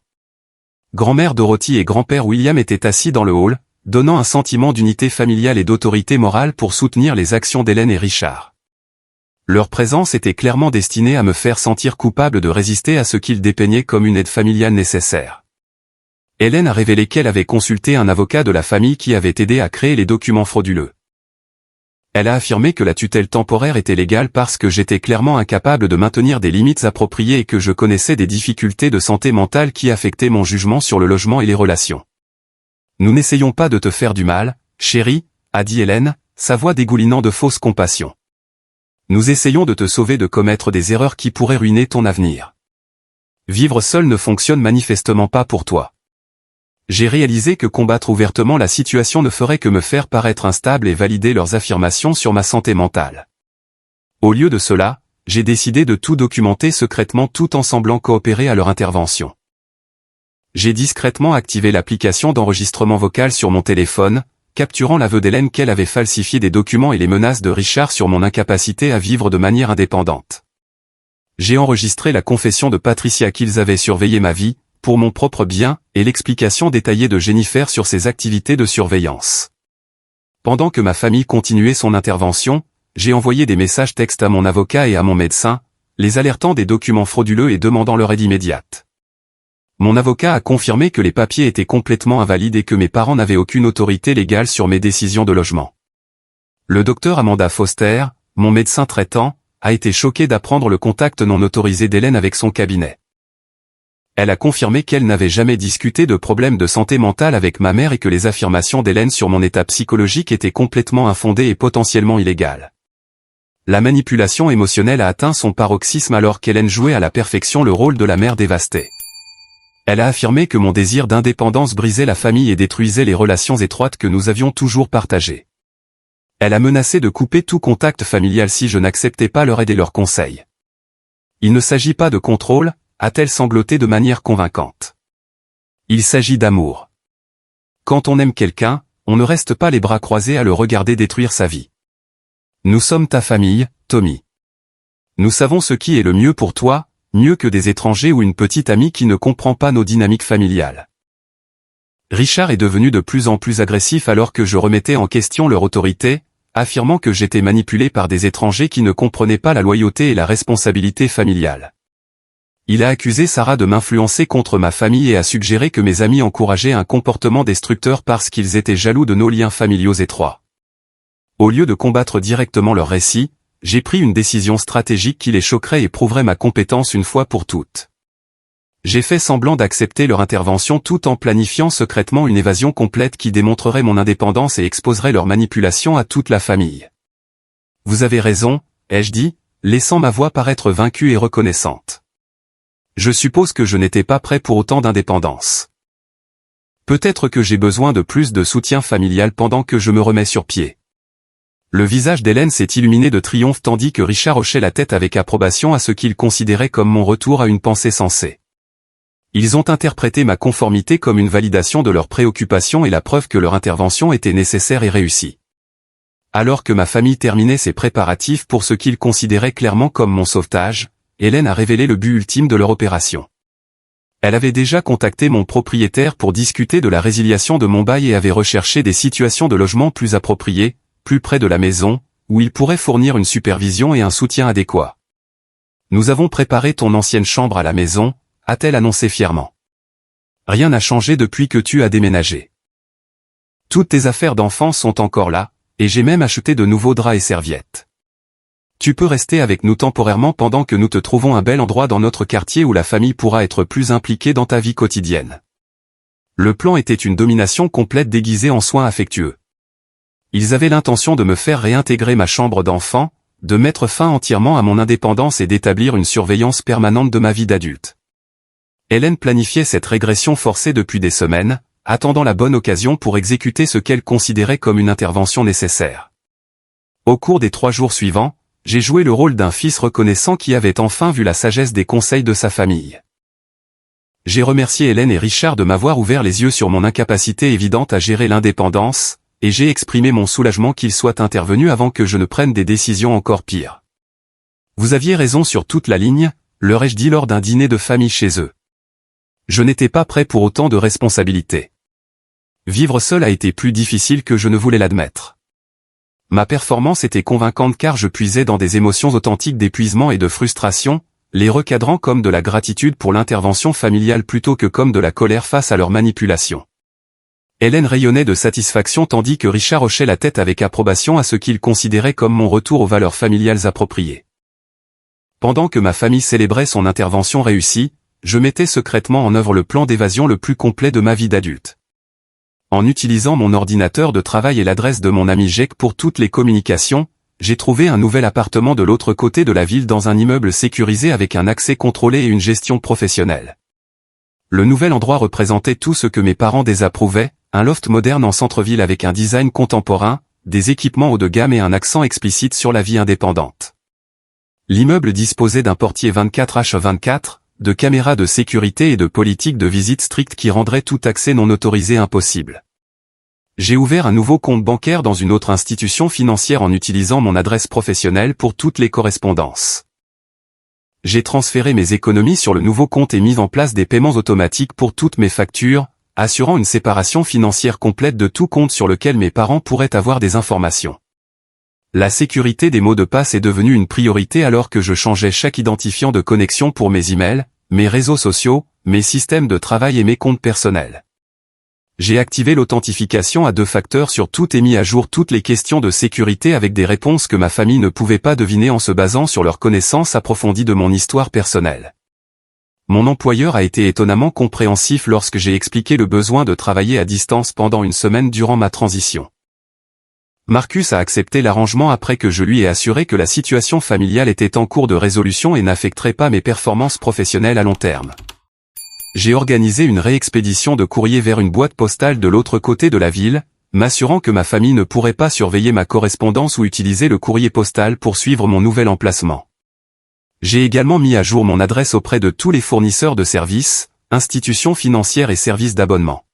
Speaker 1: Grand-mère Dorothy et grand-père William étaient assis dans le hall, donnant un sentiment d'unité familiale et d'autorité morale pour soutenir les actions d'Hélène et Richard. Leur présence était clairement destinée à me faire sentir coupable de résister à ce qu'ils dépeignaient comme une aide familiale nécessaire. Hélène a révélé qu'elle avait consulté un avocat de la famille qui avait aidé à créer les documents frauduleux. Elle a affirmé que la tutelle temporaire était légale parce que j'étais clairement incapable de maintenir des limites appropriées et que je connaissais des difficultés de santé mentale qui affectaient mon jugement sur le logement et les relations. « Nous n'essayons pas de te faire du mal, chérie, » a dit Hélène, sa voix dégoulinant de fausse compassion. Nous essayons de te sauver de commettre des erreurs qui pourraient ruiner ton avenir. Vivre seul ne fonctionne manifestement pas pour toi. J'ai réalisé que combattre ouvertement la situation ne ferait que me faire paraître instable et valider leurs affirmations sur ma santé mentale. Au lieu de cela, j'ai décidé de tout documenter secrètement tout en semblant coopérer à leur intervention. J'ai discrètement activé l'application d'enregistrement vocal sur mon téléphone, capturant l'aveu d'Hélène qu'elle avait falsifié des documents et les menaces de Richard sur mon incapacité à vivre de manière indépendante. J'ai enregistré la confession de Patricia qu'ils avaient surveillé ma vie, pour mon propre bien, et l'explication détaillée de Jennifer sur ses activités de surveillance. Pendant que ma famille continuait son intervention, j'ai envoyé des messages textes à mon avocat et à mon médecin, les alertant des documents frauduleux et demandant leur aide immédiate. Mon avocat a confirmé que les papiers étaient complètement invalides et que mes parents n'avaient aucune autorité légale sur mes décisions de logement. Le docteur Amanda Foster, mon médecin traitant, a été choqué d'apprendre le contact non autorisé d'Hélène avec son cabinet. Elle a confirmé qu'elle n'avait jamais discuté de problèmes de santé mentale avec ma mère et que les affirmations d'Hélène sur mon état psychologique étaient complètement infondées et potentiellement illégales. La manipulation émotionnelle a atteint son paroxysme alors qu'Hélène jouait à la perfection le rôle de la mère dévastée. Elle a affirmé que mon désir d'indépendance brisait la famille et détruisait les relations étroites que nous avions toujours partagées. Elle a menacé de couper tout contact familial si je n'acceptais pas leur aide et leurs conseils. Il ne s'agit pas de contrôle, a-t-elle sangloté de manière convaincante. Il s'agit d'amour. Quand on aime quelqu'un, on ne reste pas les bras croisés à le regarder détruire sa vie. Nous sommes ta famille, Tommy. Nous savons ce qui est le mieux pour toi, mieux que des étrangers ou une petite amie qui ne comprend pas nos dynamiques familiales. Richard est devenu de plus en plus agressif alors que je remettais en question leur autorité, affirmant que j'étais manipulé par des étrangers qui ne comprenaient pas la loyauté et la responsabilité familiale. Il a accusé Sarah de m'influencer contre ma famille et a suggéré que mes amis encourageaient un comportement destructeur parce qu'ils étaient jaloux de nos liens familiaux étroits. Au lieu de combattre directement leur récit, j'ai pris une décision stratégique qui les choquerait et prouverait ma compétence une fois pour toutes. J'ai fait semblant d'accepter leur intervention tout en planifiant secrètement une évasion complète qui démontrerait mon indépendance et exposerait leur manipulation à toute la famille. Vous avez raison, ai-je dit, laissant ma voix paraître vaincue et reconnaissante. Je suppose que je n'étais pas prêt pour autant d'indépendance. Peut-être que j'ai besoin de plus de soutien familial pendant que je me remets sur pied. Le visage d'Hélène s'est illuminé de triomphe tandis que Richard hochait la tête avec approbation à ce qu'il considérait comme mon retour à une pensée sensée. Ils ont interprété ma conformité comme une validation de leurs préoccupations et la preuve que leur intervention était nécessaire et réussie. Alors que ma famille terminait ses préparatifs pour ce qu'ils considéraient clairement comme mon sauvetage, Hélène a révélé le but ultime de leur opération. Elle avait déjà contacté mon propriétaire pour discuter de la résiliation de mon bail et avait recherché des situations de logement plus appropriées, plus près de la maison, où il pourrait fournir une supervision et un soutien adéquat. Nous avons préparé ton ancienne chambre à la maison, a-t-elle annoncé fièrement. Rien n'a changé depuis que tu as déménagé. Toutes tes affaires d'enfance sont encore là, et j'ai même acheté de nouveaux draps et serviettes. Tu peux rester avec nous temporairement pendant que nous te trouvons un bel endroit dans notre quartier où la famille pourra être plus impliquée dans ta vie quotidienne. Le plan était une domination complète déguisée en soins affectueux. Ils avaient l'intention de me faire réintégrer ma chambre d'enfant, de mettre fin entièrement à mon indépendance et d'établir une surveillance permanente de ma vie d'adulte. Hélène planifiait cette régression forcée depuis des semaines, attendant la bonne occasion pour exécuter ce qu'elle considérait comme une intervention nécessaire. Au cours des 3 jours suivants, j'ai joué le rôle d'un fils reconnaissant qui avait enfin vu la sagesse des conseils de sa famille. J'ai remercié Hélène et Richard de m'avoir ouvert les yeux sur mon incapacité évidente à gérer l'indépendance, et j'ai exprimé mon soulagement qu'ils soient intervenus avant que je ne prenne des décisions encore pires. Vous aviez raison sur toute la ligne, leur ai-je dit lors d'un dîner de famille chez eux. Je n'étais pas prêt pour autant de responsabilités. Vivre seul a été plus difficile que je ne voulais l'admettre. Ma performance était convaincante car je puisais dans des émotions authentiques d'épuisement et de frustration, les recadrant comme de la gratitude pour l'intervention familiale plutôt que comme de la colère face à leur manipulation. Hélène rayonnait de satisfaction tandis que Richard hochait la tête avec approbation à ce qu'il considérait comme mon retour aux valeurs familiales appropriées. Pendant que ma famille célébrait son intervention réussie, je mettais secrètement en œuvre le plan d'évasion le plus complet de ma vie d'adulte. En utilisant mon ordinateur de travail et l'adresse de mon ami Jake pour toutes les communications, j'ai trouvé un nouvel appartement de l'autre côté de la ville dans un immeuble sécurisé avec un accès contrôlé et une gestion professionnelle. Le nouvel endroit représentait tout ce que mes parents désapprouvaient, un loft moderne en centre-ville avec un design contemporain, des équipements haut de gamme et un accent explicite sur la vie indépendante. L'immeuble disposait d'un portier 24h24, de caméras de sécurité et de politiques de visite strictes qui rendraient tout accès non autorisé impossible. J'ai ouvert un nouveau compte bancaire dans une autre institution financière en utilisant mon adresse professionnelle pour toutes les correspondances. J'ai transféré mes économies sur le nouveau compte et mis en place des paiements automatiques pour toutes mes factures, assurant une séparation financière complète de tout compte sur lequel mes parents pourraient avoir des informations. La sécurité des mots de passe est devenue une priorité alors que je changeais chaque identifiant de connexion pour mes emails, mes réseaux sociaux, mes systèmes de travail et mes comptes personnels. J'ai activé l'authentification à 2 facteurs sur tout et mis à jour toutes les questions de sécurité avec des réponses que ma famille ne pouvait pas deviner en se basant sur leur connaissance approfondie de mon histoire personnelle. Mon employeur a été étonnamment compréhensif lorsque j'ai expliqué le besoin de travailler à distance pendant une semaine durant ma transition. Marcus a accepté l'arrangement après que je lui ai assuré que la situation familiale était en cours de résolution et n'affecterait pas mes performances professionnelles à long terme. J'ai organisé une réexpédition de courrier vers une boîte postale de l'autre côté de la ville, m'assurant que ma famille ne pourrait pas surveiller ma correspondance ou utiliser le courrier postal pour suivre mon nouvel emplacement. J'ai également mis à jour mon adresse auprès de tous les fournisseurs de services, institutions financières et services d'abonnement.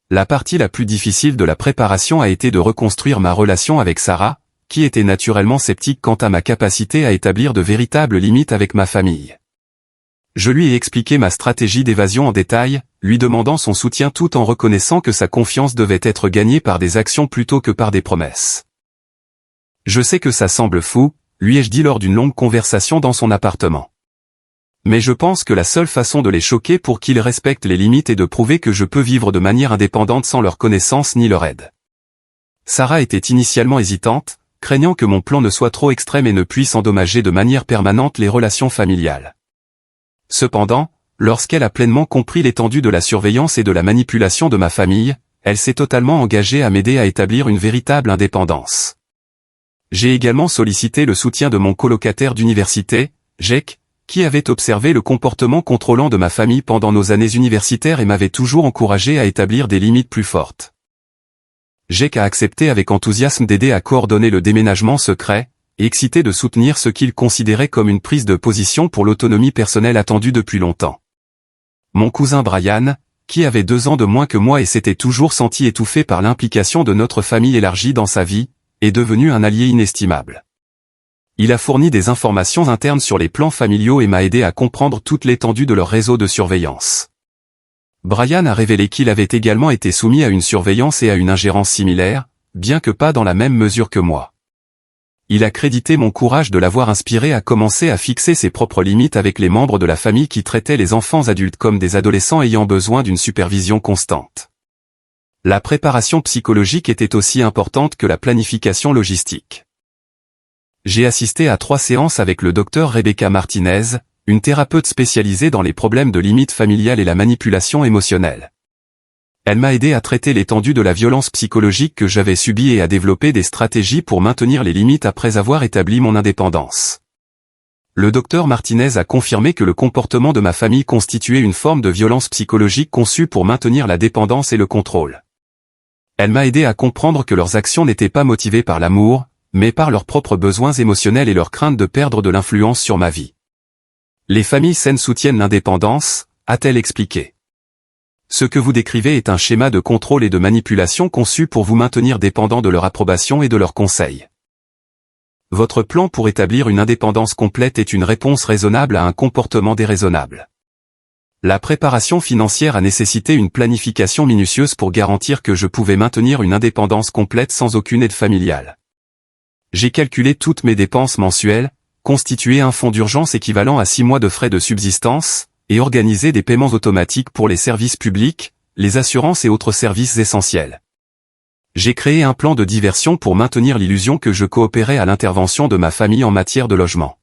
Speaker 1: La partie la plus difficile de la préparation a été de reconstruire ma relation avec Sarah, qui était naturellement sceptique quant à ma capacité à établir de véritables limites avec ma famille. Je lui ai expliqué ma stratégie d'évasion en détail, lui demandant son soutien tout en reconnaissant que sa confiance devait être gagnée par des actions plutôt que par des promesses. Je sais que ça semble fou, lui ai-je dit lors d'une longue conversation dans son appartement. Mais je pense que la seule façon de les choquer pour qu'ils respectent les limites est de prouver que je peux vivre de manière indépendante sans leur connaissance ni leur aide. Sarah était initialement hésitante, craignant que mon plan ne soit trop extrême et ne puisse endommager de manière permanente les relations familiales. Cependant, lorsqu'elle a pleinement compris l'étendue de la surveillance et de la manipulation de ma famille, elle s'est totalement engagée à m'aider à établir une véritable indépendance. J'ai également sollicité le soutien de mon colocataire d'université, Jake, qui avait observé le comportement contrôlant de ma famille pendant nos années universitaires et m'avait toujours encouragé à établir des limites plus fortes. Jake a accepté avec enthousiasme d'aider à coordonner le déménagement secret, et excité de soutenir ce qu'il considérait comme une prise de position pour l'autonomie personnelle attendue depuis longtemps. Mon cousin Brian, qui avait 2 ans de moins que moi et s'était toujours senti étouffé par l'implication de notre famille élargie dans sa vie, est devenu un allié inestimable. Il a fourni des informations internes sur les plans familiaux et m'a aidé à comprendre toute l'étendue de leur réseau de surveillance. Brian a révélé qu'il avait également été soumis à une surveillance et à une ingérence similaire, bien que pas dans la même mesure que moi. Il a crédité mon courage de l'avoir inspiré à commencer à fixer ses propres limites avec les membres de la famille qui traitaient les enfants adultes comme des adolescents ayant besoin d'une supervision constante. La préparation psychologique était aussi importante que la planification logistique. J'ai assisté à 3 séances avec le docteur Rebecca Martinez, une thérapeute spécialisée dans les problèmes de limites familiales et la manipulation émotionnelle. Elle m'a aidé à traiter l'étendue de la violence psychologique que j'avais subie et à développer des stratégies pour maintenir les limites après avoir établi mon indépendance. Le docteur Martinez a confirmé que le comportement de ma famille constituait une forme de violence psychologique conçue pour maintenir la dépendance et le contrôle. Elle m'a aidé à comprendre que leurs actions n'étaient pas motivées par l'amour, mais par leurs propres besoins émotionnels et leur crainte de perdre de l'influence sur ma vie. Les familles saines soutiennent l'indépendance, a-t-elle expliqué. Ce que vous décrivez est un schéma de contrôle et de manipulation conçu pour vous maintenir dépendant de leur approbation et de leurs conseils. Votre plan pour établir une indépendance complète est une réponse raisonnable à un comportement déraisonnable. La préparation financière a nécessité une planification minutieuse pour garantir que je pouvais maintenir une indépendance complète sans aucune aide familiale. J'ai calculé toutes mes dépenses mensuelles, constitué un fonds d'urgence équivalent à 6 mois de frais de subsistance, et organisé des paiements automatiques pour les services publics, les assurances et autres services essentiels. J'ai créé un plan de diversion pour maintenir l'illusion que je coopérais à l'intervention de ma famille en matière de logement.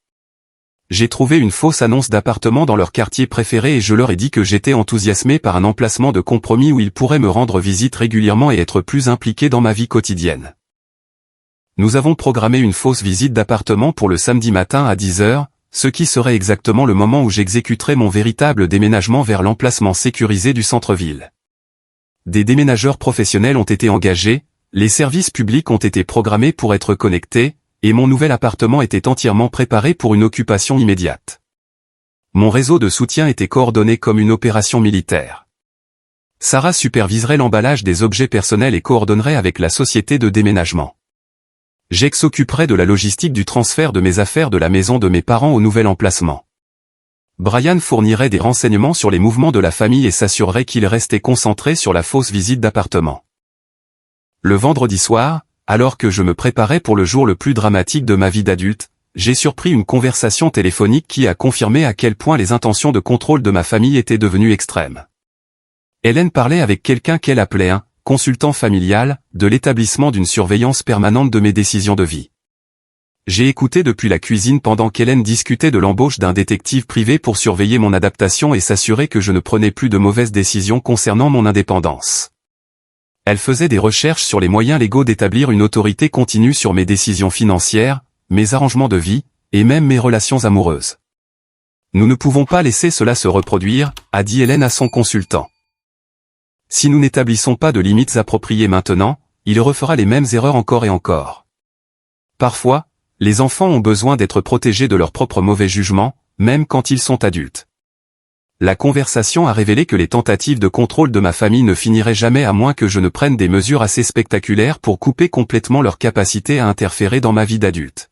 Speaker 1: J'ai trouvé une fausse annonce d'appartement dans leur quartier préféré et je leur ai dit que j'étais enthousiasmé par un emplacement de compromis où ils pourraient me rendre visite régulièrement et être plus impliqués dans ma vie quotidienne. Nous avons programmé une fausse visite d'appartement pour le samedi matin à 10 h, ce qui serait exactement le moment où j'exécuterais mon véritable déménagement vers l'emplacement sécurisé du centre-ville. Des déménageurs professionnels ont été engagés, les services publics ont été programmés pour être connectés, et mon nouvel appartement était entièrement préparé pour une occupation immédiate. Mon réseau de soutien était coordonné comme une opération militaire. Sarah superviserait l'emballage des objets personnels et coordonnerait avec la société de déménagement. Jake s'occuperait de la logistique du transfert de mes affaires de la maison de mes parents au nouvel emplacement. Brian fournirait des renseignements sur les mouvements de la famille et s'assurerait qu'il restait concentré sur la fausse visite d'appartement. Le vendredi soir, alors que je me préparais pour le jour le plus dramatique de ma vie d'adulte, j'ai surpris une conversation téléphonique qui a confirmé à quel point les intentions de contrôle de ma famille étaient devenues extrêmes. Hélène parlait avec quelqu'un qu'elle appelait un consultant familial, de l'établissement d'une surveillance permanente de mes décisions de vie. J'ai écouté depuis la cuisine pendant qu'Hélène discutait de l'embauche d'un détective privé pour surveiller mon adaptation et s'assurer que je ne prenais plus de mauvaises décisions concernant mon indépendance. Elle faisait des recherches sur les moyens légaux d'établir une autorité continue sur mes décisions financières, mes arrangements de vie, et même mes relations amoureuses. Nous ne pouvons pas laisser cela se reproduire, a dit Hélène à son consultant. Si nous n'établissons pas de limites appropriées maintenant, il refera les mêmes erreurs encore et encore. Parfois, les enfants ont besoin d'être protégés de leur propre mauvais jugement, même quand ils sont adultes. La conversation a révélé que les tentatives de contrôle de ma famille ne finiraient jamais à moins que je ne prenne des mesures assez spectaculaires pour couper complètement leur capacité à interférer dans ma vie d'adulte.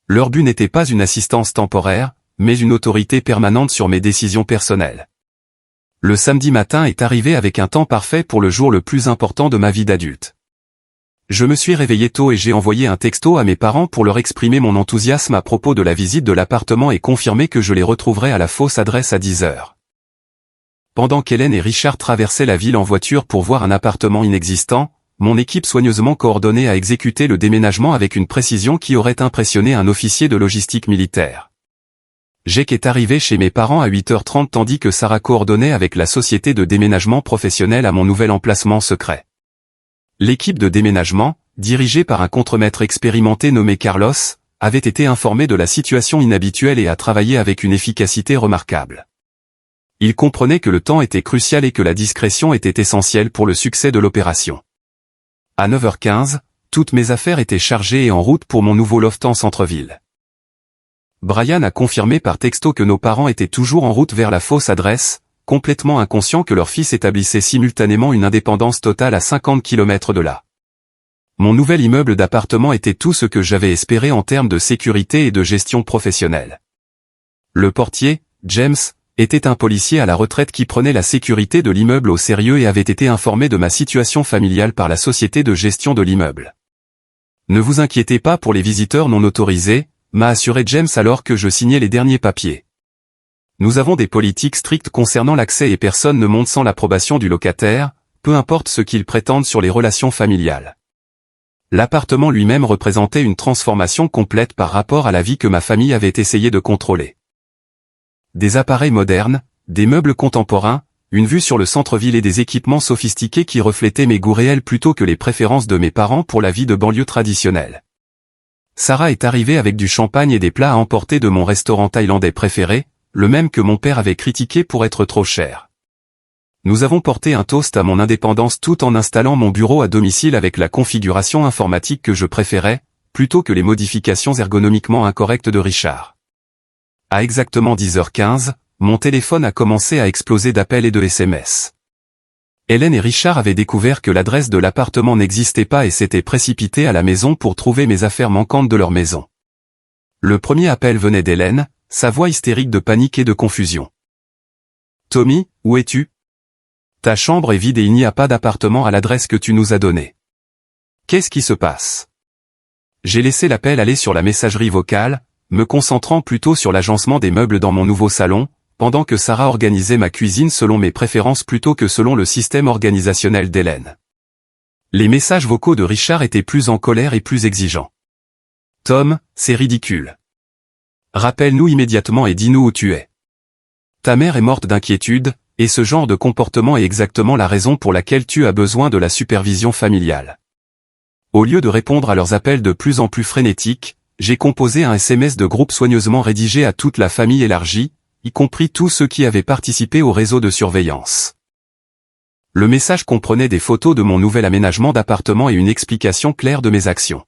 Speaker 1: Leur but n'était pas une assistance temporaire, mais une autorité permanente sur mes décisions personnelles. Le samedi matin est arrivé avec un temps parfait pour le jour le plus important de ma vie d'adulte. Je me suis réveillé tôt et j'ai envoyé un texto à mes parents pour leur exprimer mon enthousiasme à propos de la visite de l'appartement et confirmer que je les retrouverais à la fausse adresse à 10 heures. Pendant qu'Hélène et Richard traversaient la ville en voiture pour voir un appartement inexistant, mon équipe soigneusement coordonnée a exécuté le déménagement avec une précision qui aurait impressionné un officier de logistique militaire. Jake est arrivé chez mes parents à 8h30 tandis que Sarah coordonnait avec la société de déménagement professionnel à mon nouvel emplacement secret. L'équipe de déménagement, dirigée par un contremaître expérimenté nommé Carlos, avait été informée de la situation inhabituelle et a travaillé avec une efficacité remarquable. Il comprenait que le temps était crucial et que la discrétion était essentielle pour le succès de l'opération. À 9h15, toutes mes affaires étaient chargées et en route pour mon nouveau loft en centre-ville. Brian a confirmé par texto que nos parents étaient toujours en route vers la fausse adresse, complètement inconscients que leur fils établissait simultanément une indépendance totale à 50 km de là. Mon nouvel immeuble d'appartement était tout ce que j'avais espéré en termes de sécurité et de gestion professionnelle. Le portier, James, était un policier à la retraite qui prenait la sécurité de l'immeuble au sérieux et avait été informé de ma situation familiale par la société de gestion de l'immeuble. Ne vous inquiétez pas pour les visiteurs non autorisés, m'a assuré James alors que je signais les derniers papiers. Nous avons des politiques strictes concernant l'accès et personne ne monte sans l'approbation du locataire, peu importe ce qu'il prétende sur les relations familiales. L'appartement lui-même représentait une transformation complète par rapport à la vie que ma famille avait essayé de contrôler. Des appareils modernes, des meubles contemporains, une vue sur le centre-ville et des équipements sophistiqués qui reflétaient mes goûts réels plutôt que les préférences de mes parents pour la vie de banlieue traditionnelle. Sarah est arrivée avec du champagne et des plats à emporter de mon restaurant thaïlandais préféré, le même que mon père avait critiqué pour être trop cher. Nous avons porté un toast à mon indépendance tout en installant mon bureau à domicile avec la configuration informatique que je préférais, plutôt que les modifications ergonomiquement incorrectes de Richard. À exactement 10h15, mon téléphone a commencé à exploser d'appels et de SMS. Hélène et Richard avaient découvert que l'adresse de l'appartement n'existait pas et s'étaient précipités à la maison pour trouver mes affaires manquantes de leur maison. Le premier appel venait d'Hélène, sa voix hystérique de panique et de confusion. « Tommy, où es-tu ? Ta chambre est vide et il n'y a pas d'appartement à l'adresse que tu nous as donnée. Qu'est-ce qui se passe ?» J'ai laissé l'appel aller sur la messagerie vocale, me concentrant plutôt sur l'agencement des meubles dans mon nouveau salon, pendant que Sarah organisait ma cuisine selon mes préférences plutôt que selon le système organisationnel d'Hélène. Les messages vocaux de Richard étaient plus en colère et plus exigeants. « Tom, c'est ridicule. Rappelle-nous immédiatement et dis-nous où tu es. Ta mère est morte d'inquiétude, et ce genre de comportement est exactement la raison pour laquelle tu as besoin de la supervision familiale. » Au lieu de répondre à leurs appels de plus en plus frénétiques, j'ai composé un SMS de groupe soigneusement rédigé à toute la famille élargie, y compris tous ceux qui avaient participé au réseau de surveillance. Le message comprenait des photos de mon nouvel aménagement d'appartement et une explication claire de mes actions.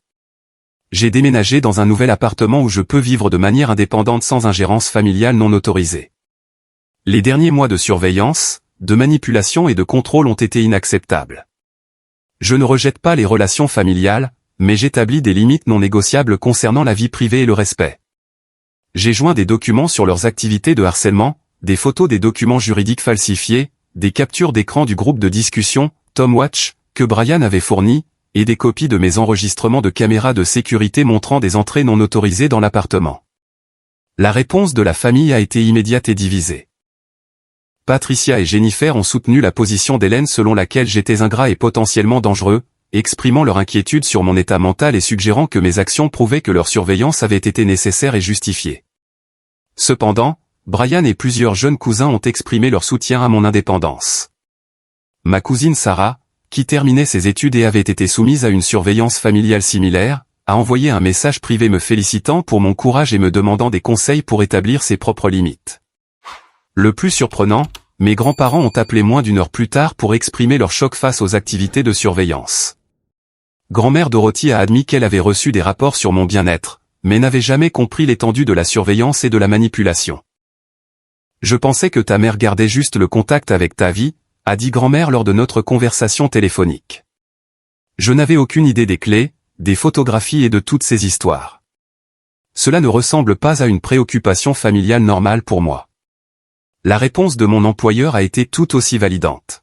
Speaker 1: J'ai déménagé dans un nouvel appartement où je peux vivre de manière indépendante sans ingérence familiale non autorisée. Les derniers mois de surveillance, de manipulation et de contrôle ont été inacceptables. Je ne rejette pas les relations familiales, mais j'établis des limites non négociables concernant la vie privée et le respect. J'ai joint des documents sur leurs activités de harcèlement, des photos des documents juridiques falsifiés, des captures d'écran du groupe de discussion, Tom Watch, que Brian avait fourni, et des copies de mes enregistrements de caméras de sécurité montrant des entrées non autorisées dans l'appartement. La réponse de la famille a été immédiate et divisée. Patricia et Jennifer ont soutenu la position d'Hélène selon laquelle j'étais ingrat et potentiellement dangereux, exprimant leur inquiétude sur mon état mental et suggérant que mes actions prouvaient que leur surveillance avait été nécessaire et justifiée. Cependant, Brian et plusieurs jeunes cousins ont exprimé leur soutien à mon indépendance. Ma cousine Sarah, qui terminait ses études et avait été soumise à une surveillance familiale similaire, a envoyé un message privé me félicitant pour mon courage et me demandant des conseils pour établir ses propres limites. Le plus surprenant, mes grands-parents ont appelé moins d'une heure plus tard pour exprimer leur choc face aux activités de surveillance. Grand-mère Dorothy a admis qu'elle avait reçu des rapports sur mon bien-être, mais n'avait jamais compris l'étendue de la surveillance et de la manipulation. Je pensais que ta mère gardait juste le contact avec ta vie, a dit grand-mère lors de notre conversation téléphonique. Je n'avais aucune idée des clés, des photographies et de toutes ces histoires. Cela ne ressemble pas à une préoccupation familiale normale pour moi. La réponse de mon employeur a été tout aussi validante.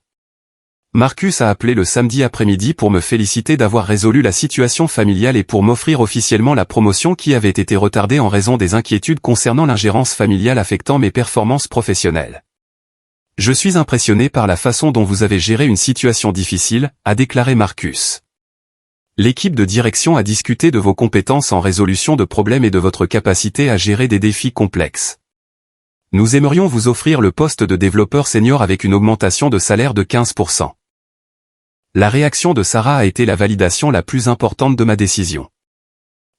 Speaker 1: Marcus a appelé le samedi après-midi pour me féliciter d'avoir résolu la situation familiale et pour m'offrir officiellement la promotion qui avait été retardée en raison des inquiétudes concernant l'ingérence familiale affectant mes performances professionnelles. Je suis impressionné par la façon dont vous avez géré une situation difficile, a déclaré Marcus. L'équipe de direction a discuté de vos compétences en résolution de problèmes et de votre capacité à gérer des défis complexes. Nous aimerions vous offrir le poste de développeur senior avec une augmentation de salaire de 15%. La réaction de Sarah a été la validation la plus importante de ma décision.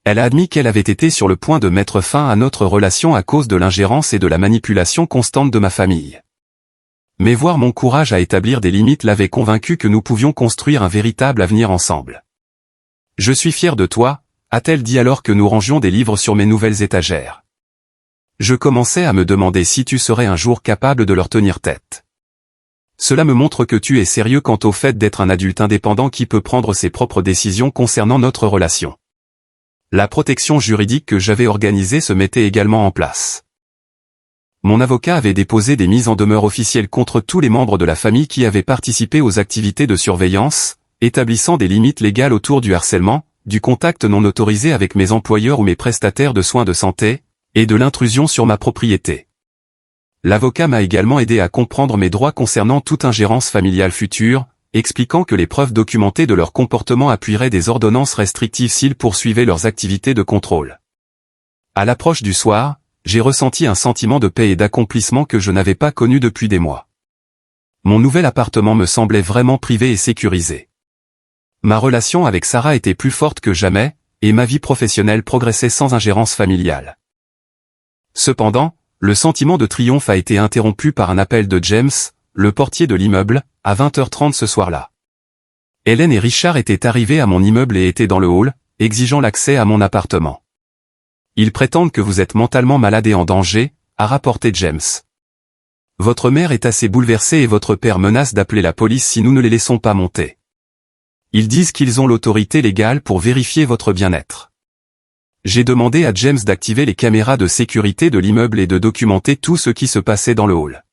Speaker 1: Elle a admis qu'elle avait été sur le point de mettre fin à notre relation à cause de l'ingérence et de la manipulation constante de ma famille. Mais voir mon courage à établir des limites l'avait convaincu que nous pouvions construire un véritable avenir ensemble. Je suis fier de toi, a-t-elle dit alors que nous rangions des livres sur mes nouvelles étagères. Je commençais à me demander si tu serais un jour capable de leur tenir tête. Cela me montre que tu es sérieux quant au fait d'être un adulte indépendant qui peut prendre ses propres décisions concernant notre relation. La protection juridique que j'avais organisée se mettait également en place. Mon avocat avait déposé des mises en demeure officielles contre tous les membres de la famille qui avaient participé aux activités de surveillance, établissant des limites légales autour du harcèlement, du contact non autorisé avec mes employeurs ou mes prestataires de soins de santé, et de l'intrusion sur ma propriété. L'avocat m'a également aidé à comprendre mes droits concernant toute ingérence familiale future, expliquant que les preuves documentées de leur comportement appuieraient des ordonnances restrictives s'ils poursuivaient leurs activités de contrôle. À l'approche du soir, j'ai ressenti un sentiment de paix et d'accomplissement que je n'avais pas connu depuis des mois. Mon nouvel appartement me semblait vraiment privé et sécurisé. Ma relation avec Sarah était plus forte que jamais, et ma vie professionnelle progressait sans ingérence familiale. Cependant, le sentiment de triomphe a été interrompu par un appel de James, le portier de l'immeuble, à 20h30 ce soir-là. Hélène et Richard étaient arrivés à mon immeuble et étaient dans le hall, exigeant l'accès à mon appartement. Ils prétendent que vous êtes mentalement malade et en danger, a rapporté James. Votre mère est assez bouleversée et votre père menace d'appeler la police si nous ne les laissons pas monter. Ils disent qu'ils ont l'autorité légale pour vérifier votre bien-être. J'ai demandé à James d'activer les caméras de sécurité de l'immeuble et de documenter tout ce qui se passait dans le hall.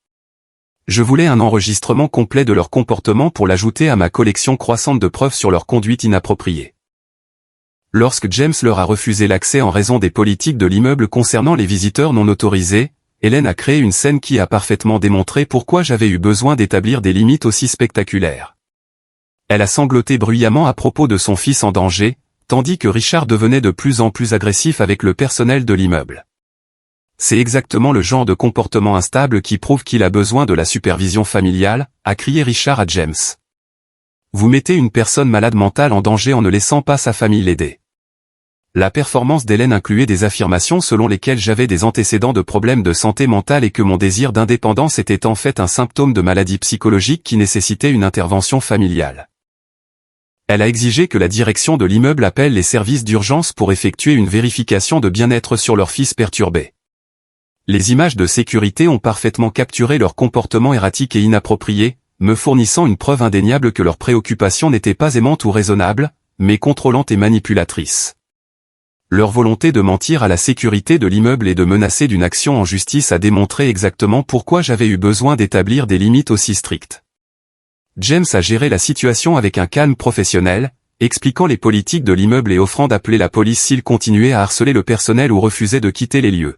Speaker 1: Je voulais un enregistrement complet de leur comportement pour l'ajouter à ma collection croissante de preuves sur leur conduite inappropriée. Lorsque James leur a refusé l'accès en raison des politiques de l'immeuble concernant les visiteurs non autorisés, Hélène a créé une scène qui a parfaitement démontré pourquoi j'avais eu besoin d'établir des limites aussi spectaculaires. Elle a sangloté bruyamment à propos de son fils en danger, tandis que Richard devenait de plus en plus agressif avec le personnel de l'immeuble. C'est exactement le genre de comportement instable qui prouve qu'il a besoin de la supervision familiale, a crié Richard à James. Vous mettez une personne malade mentale en danger en ne laissant pas sa famille l'aider. La performance d'Hélène incluait des affirmations selon lesquelles j'avais des antécédents de problèmes de santé mentale et que mon désir d'indépendance était en fait un symptôme de maladie psychologique qui nécessitait une intervention familiale. Elle a exigé que la direction de l'immeuble appelle les services d'urgence pour effectuer une vérification de bien-être sur leur fils perturbé. Les images de sécurité ont parfaitement capturé leur comportement erratique et inapproprié, me fournissant une preuve indéniable que leur préoccupation n'était pas aimante ou raisonnable, mais contrôlante et manipulatrice. Leur volonté de mentir à la sécurité de l'immeuble et de menacer d'une action en justice a démontré exactement pourquoi j'avais eu besoin d'établir des limites aussi strictes. James a géré la situation avec un calme professionnel, expliquant les politiques de l'immeuble et offrant d'appeler la police s'il continuait à harceler le personnel ou refusait de quitter les lieux.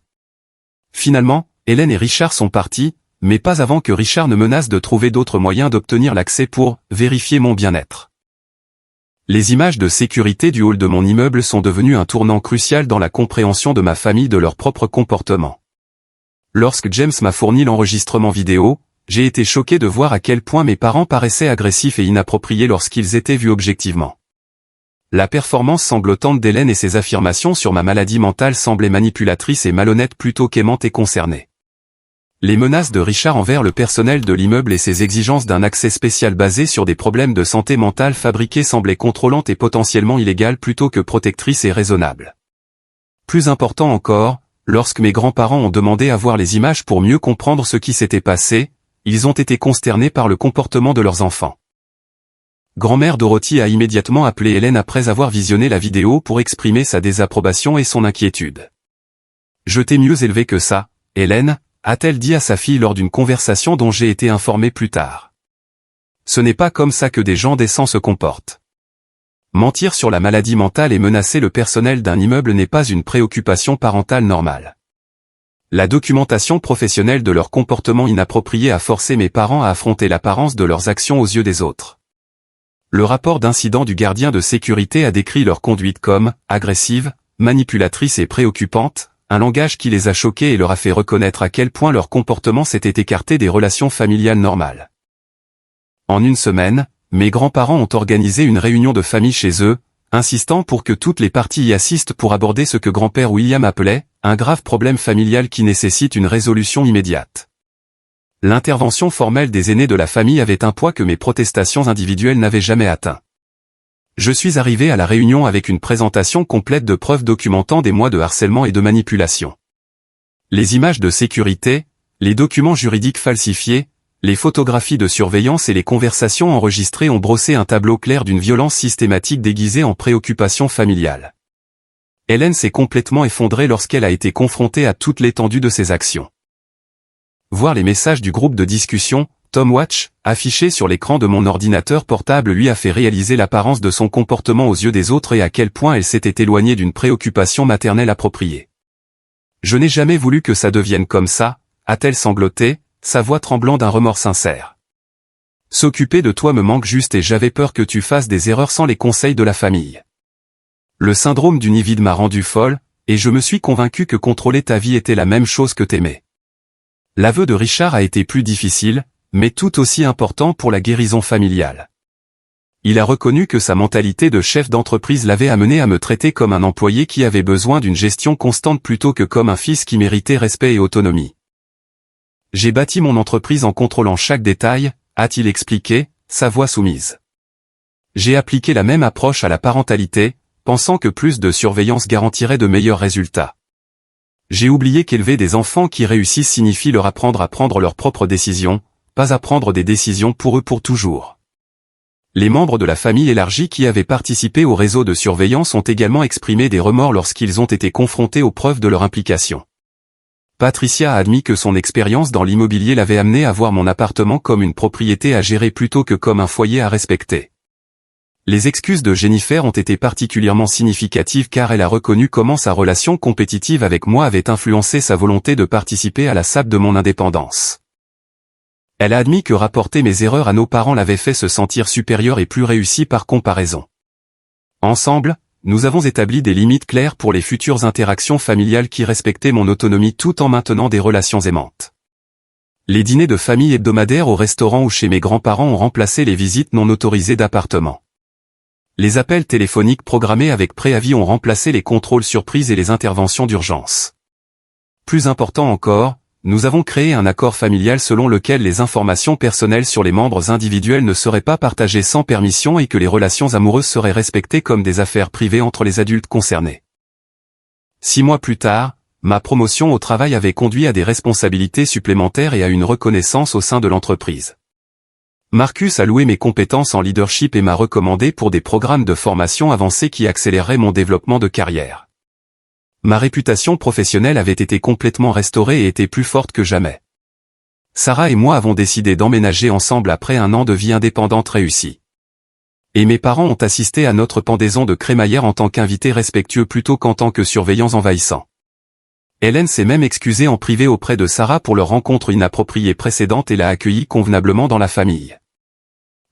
Speaker 1: Finalement, Hélène et Richard sont partis, mais pas avant que Richard ne menace de trouver d'autres moyens d'obtenir l'accès pour vérifier mon bien-être. Les images de sécurité du hall de mon immeuble sont devenues un tournant crucial dans la compréhension de ma famille de leur propre comportement. Lorsque James m'a fourni l'enregistrement vidéo, j'ai été choqué de voir à quel point mes parents paraissaient agressifs et inappropriés lorsqu'ils étaient vus objectivement. La performance sanglotante d'Hélène et ses affirmations sur ma maladie mentale semblaient manipulatrices et malhonnêtes plutôt qu'aimantes et concernées. Les menaces de Richard envers le personnel de l'immeuble et ses exigences d'un accès spécial basé sur des problèmes de santé mentale fabriqués semblaient contrôlantes et potentiellement illégales plutôt que protectrices et raisonnables. Plus important encore, lorsque mes grands-parents ont demandé à voir les images pour mieux comprendre ce qui s'était passé, ils ont été consternés par le comportement de leurs enfants. Grand-mère Dorothy a immédiatement appelé Hélène après avoir visionné la vidéo pour exprimer sa désapprobation et son inquiétude. « Je t'ai mieux élevé que ça, Hélène », a-t-elle dit à sa fille lors d'une conversation dont j'ai été informé plus tard. Ce n'est pas comme ça que des gens décents se comportent. Mentir sur la maladie mentale et menacer le personnel d'un immeuble n'est pas une préoccupation parentale normale. La documentation professionnelle de leur comportement inapproprié a forcé mes parents à affronter l'apparence de leurs actions aux yeux des autres. Le rapport d'incident du gardien de sécurité a décrit leur conduite comme « agressive, manipulatrice et préoccupante », un langage qui les a choqués et leur a fait reconnaître à quel point leur comportement s'était écarté des relations familiales normales. En une semaine, mes grands-parents ont organisé une réunion de famille chez eux, insistant pour que toutes les parties y assistent pour aborder ce que grand-père William appelait « un grave problème familial qui nécessite une résolution immédiate ». L'intervention formelle des aînés de la famille avait un poids que mes protestations individuelles n'avaient jamais atteint. Je suis arrivé à la réunion avec une présentation complète de preuves documentant des mois de harcèlement et de manipulation. Les images de sécurité, les documents juridiques falsifiés, les photographies de surveillance et les conversations enregistrées ont brossé un tableau clair d'une violence systématique déguisée en préoccupation familiale. Hélène s'est complètement effondrée lorsqu'elle a été confrontée à toute l'étendue de ses actions. Voir les messages du groupe de discussion, Tom Watch, affiché sur l'écran de mon ordinateur portable lui a fait réaliser l'apparence de son comportement aux yeux des autres et à quel point elle s'était éloignée d'une préoccupation maternelle appropriée. « Je n'ai jamais voulu que ça devienne comme ça », a-t-elle sangloté, sa voix tremblant d'un remords sincère. « S'occuper de toi me manque juste et j'avais peur que tu fasses des erreurs sans les conseils de la famille. Le syndrome du nid vide m'a rendu folle, et je me suis convaincu que contrôler ta vie était la même chose que t'aimer. » L'aveu de Richard a été plus difficile, mais tout aussi important pour la guérison familiale. Il a reconnu que sa mentalité de chef d'entreprise l'avait amené à me traiter comme un employé qui avait besoin d'une gestion constante plutôt que comme un fils qui méritait respect et autonomie. « J'ai bâti mon entreprise en contrôlant chaque détail », a-t-il expliqué, sa voix soumise. « J'ai appliqué la même approche à la parentalité, pensant que plus de surveillance garantirait de meilleurs résultats. J'ai oublié qu'élever des enfants qui réussissent signifie leur apprendre à prendre leurs propres décisions, pas à prendre des décisions pour eux pour toujours. » Les membres de la famille élargie qui avaient participé au réseau de surveillance ont également exprimé des remords lorsqu'ils ont été confrontés aux preuves de leur implication. Patricia a admis que son expérience dans l'immobilier l'avait amenée à voir mon appartement comme une propriété à gérer plutôt que comme un foyer à respecter. Les excuses de Jennifer ont été particulièrement significatives car elle a reconnu comment sa relation compétitive avec moi avait influencé sa volonté de participer à la sape de mon indépendance. Elle a admis que rapporter mes erreurs à nos parents l'avait fait se sentir supérieur et plus réussi par comparaison. Ensemble, nous avons établi des limites claires pour les futures interactions familiales qui respectaient mon autonomie tout en maintenant des relations aimantes. Les dîners de famille hebdomadaires au restaurant ou chez mes grands-parents ont remplacé les visites non autorisées d'appartements. Les appels téléphoniques programmés avec préavis ont remplacé les contrôles surprises et les interventions d'urgence. Plus important encore, nous avons créé un accord familial selon lequel les informations personnelles sur les membres individuels ne seraient pas partagées sans permission et que les relations amoureuses seraient respectées comme des affaires privées entre les adultes concernés. 6 mois plus tard, ma promotion au travail avait conduit à des responsabilités supplémentaires et à une reconnaissance au sein de l'entreprise. Marcus a loué mes compétences en leadership et m'a recommandé pour des programmes de formation avancés qui accéléreraient mon développement de carrière. Ma réputation professionnelle avait été complètement restaurée et était plus forte que jamais. Sarah et moi avons décidé d'emménager ensemble après un an de vie indépendante réussie. Et mes parents ont assisté à notre pendaison de crémaillère en tant qu'invités respectueux plutôt qu'en tant que surveillants envahissants. Hélène s'est même excusée en privé auprès de Sarah pour leur rencontre inappropriée précédente et l'a accueillie convenablement dans la famille.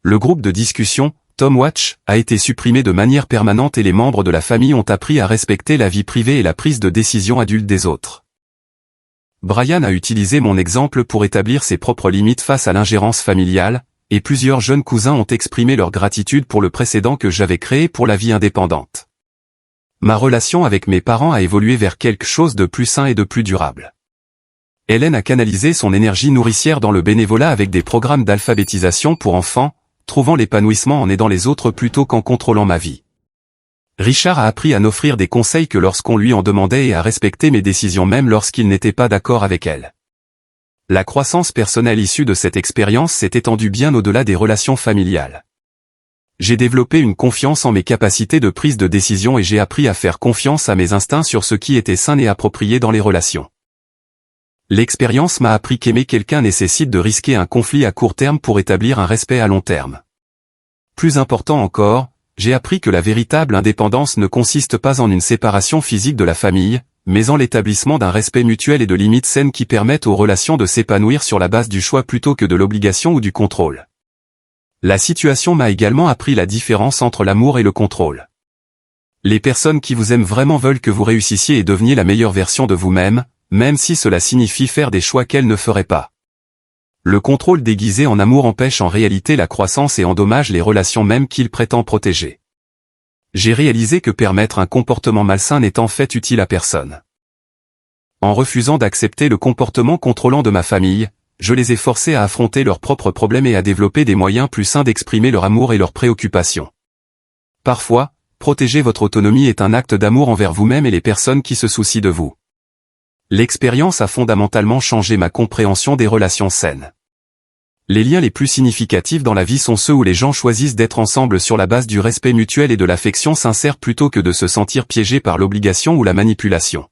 Speaker 1: Le groupe de discussion, Tom Watch, a été supprimé de manière permanente et les membres de la famille ont appris à respecter la vie privée et la prise de décision adulte des autres. Brian a utilisé mon exemple pour établir ses propres limites face à l'ingérence familiale, et plusieurs jeunes cousins ont exprimé leur gratitude pour le précédent que j'avais créé pour la vie indépendante. Ma relation avec mes parents a évolué vers quelque chose de plus sain et de plus durable. Hélène a canalisé son énergie nourricière dans le bénévolat avec des programmes d'alphabétisation pour enfants, trouvant l'épanouissement en aidant les autres plutôt qu'en contrôlant ma vie. Richard a appris à n'offrir des conseils que lorsqu'on lui en demandait et à respecter mes décisions même lorsqu'il n'était pas d'accord avec elles. La croissance personnelle issue de cette expérience s'est étendue bien au-delà des relations familiales. J'ai développé une confiance en mes capacités de prise de décision et j'ai appris à faire confiance à mes instincts sur ce qui était sain et approprié dans les relations. L'expérience m'a appris qu'aimer quelqu'un nécessite de risquer un conflit à court terme pour établir un respect à long terme. Plus important encore, j'ai appris que la véritable indépendance ne consiste pas en une séparation physique de la famille, mais en l'établissement d'un respect mutuel et de limites saines qui permettent aux relations de s'épanouir sur la base du choix plutôt que de l'obligation ou du contrôle. La situation m'a également appris la différence entre l'amour et le contrôle. Les personnes qui vous aiment vraiment veulent que vous réussissiez et deveniez la meilleure version de vous-même, même si cela signifie faire des choix qu'elles ne feraient pas. Le contrôle déguisé en amour empêche en réalité la croissance et endommage les relations même qu'il prétend protéger. J'ai réalisé que permettre un comportement malsain n'est en fait utile à personne. En refusant d'accepter le comportement contrôlant de ma famille, je les ai forcés à affronter leurs propres problèmes et à développer des moyens plus sains d'exprimer leur amour et leurs préoccupations. Parfois, protéger votre autonomie est un acte d'amour envers vous-même et les personnes qui se soucient de vous. L'expérience a fondamentalement changé ma compréhension des relations saines. Les liens les plus significatifs dans la vie sont ceux où les gens choisissent d'être ensemble sur la base du respect mutuel et de l'affection sincère plutôt que de se sentir piégés par l'obligation ou la manipulation.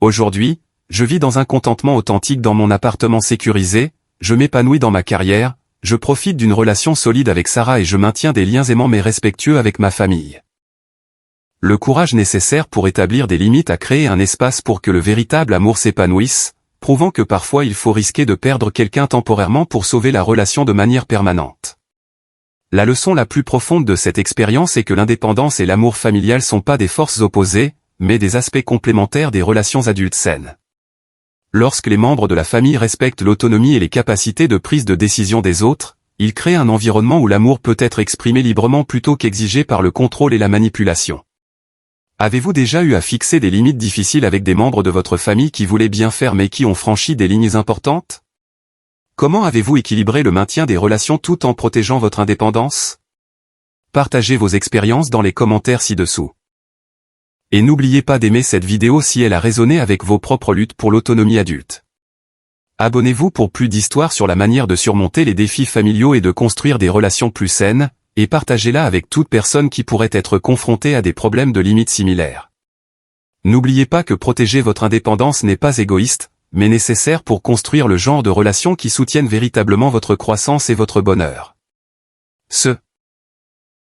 Speaker 1: Aujourd'hui, je vis dans un contentement authentique dans mon appartement sécurisé, je m'épanouis dans ma carrière, je profite d'une relation solide avec Sarah et je maintiens des liens aimants mais respectueux avec ma famille. Le courage nécessaire pour établir des limites a créé un espace pour que le véritable amour s'épanouisse, prouvant que parfois il faut risquer de perdre quelqu'un temporairement pour sauver la relation de manière permanente. La leçon la plus profonde de cette expérience est que l'indépendance et l'amour familial sont pas des forces opposées, mais des aspects complémentaires des relations adultes saines. Lorsque les membres de la famille respectent l'autonomie et les capacités de prise de décision des autres, ils créent un environnement où l'amour peut être exprimé librement plutôt qu'exigé par le contrôle et la manipulation. Avez-vous déjà eu à fixer des limites difficiles avec des membres de votre famille qui voulaient bien faire mais qui ont franchi des lignes importantes? Comment avez-vous équilibré le maintien des relations tout en protégeant votre indépendance? Partagez vos expériences dans les commentaires ci-dessous. Et n'oubliez pas d'aimer cette vidéo si elle a résonné avec vos propres luttes pour l'autonomie adulte. Abonnez-vous pour plus d'histoires sur la manière de surmonter les défis familiaux et de construire des relations plus saines, et partagez-la avec toute personne qui pourrait être confrontée à des problèmes de limites similaires. N'oubliez pas que protéger votre indépendance n'est pas égoïste, mais nécessaire pour construire le genre de relations qui soutiennent véritablement votre croissance et votre bonheur.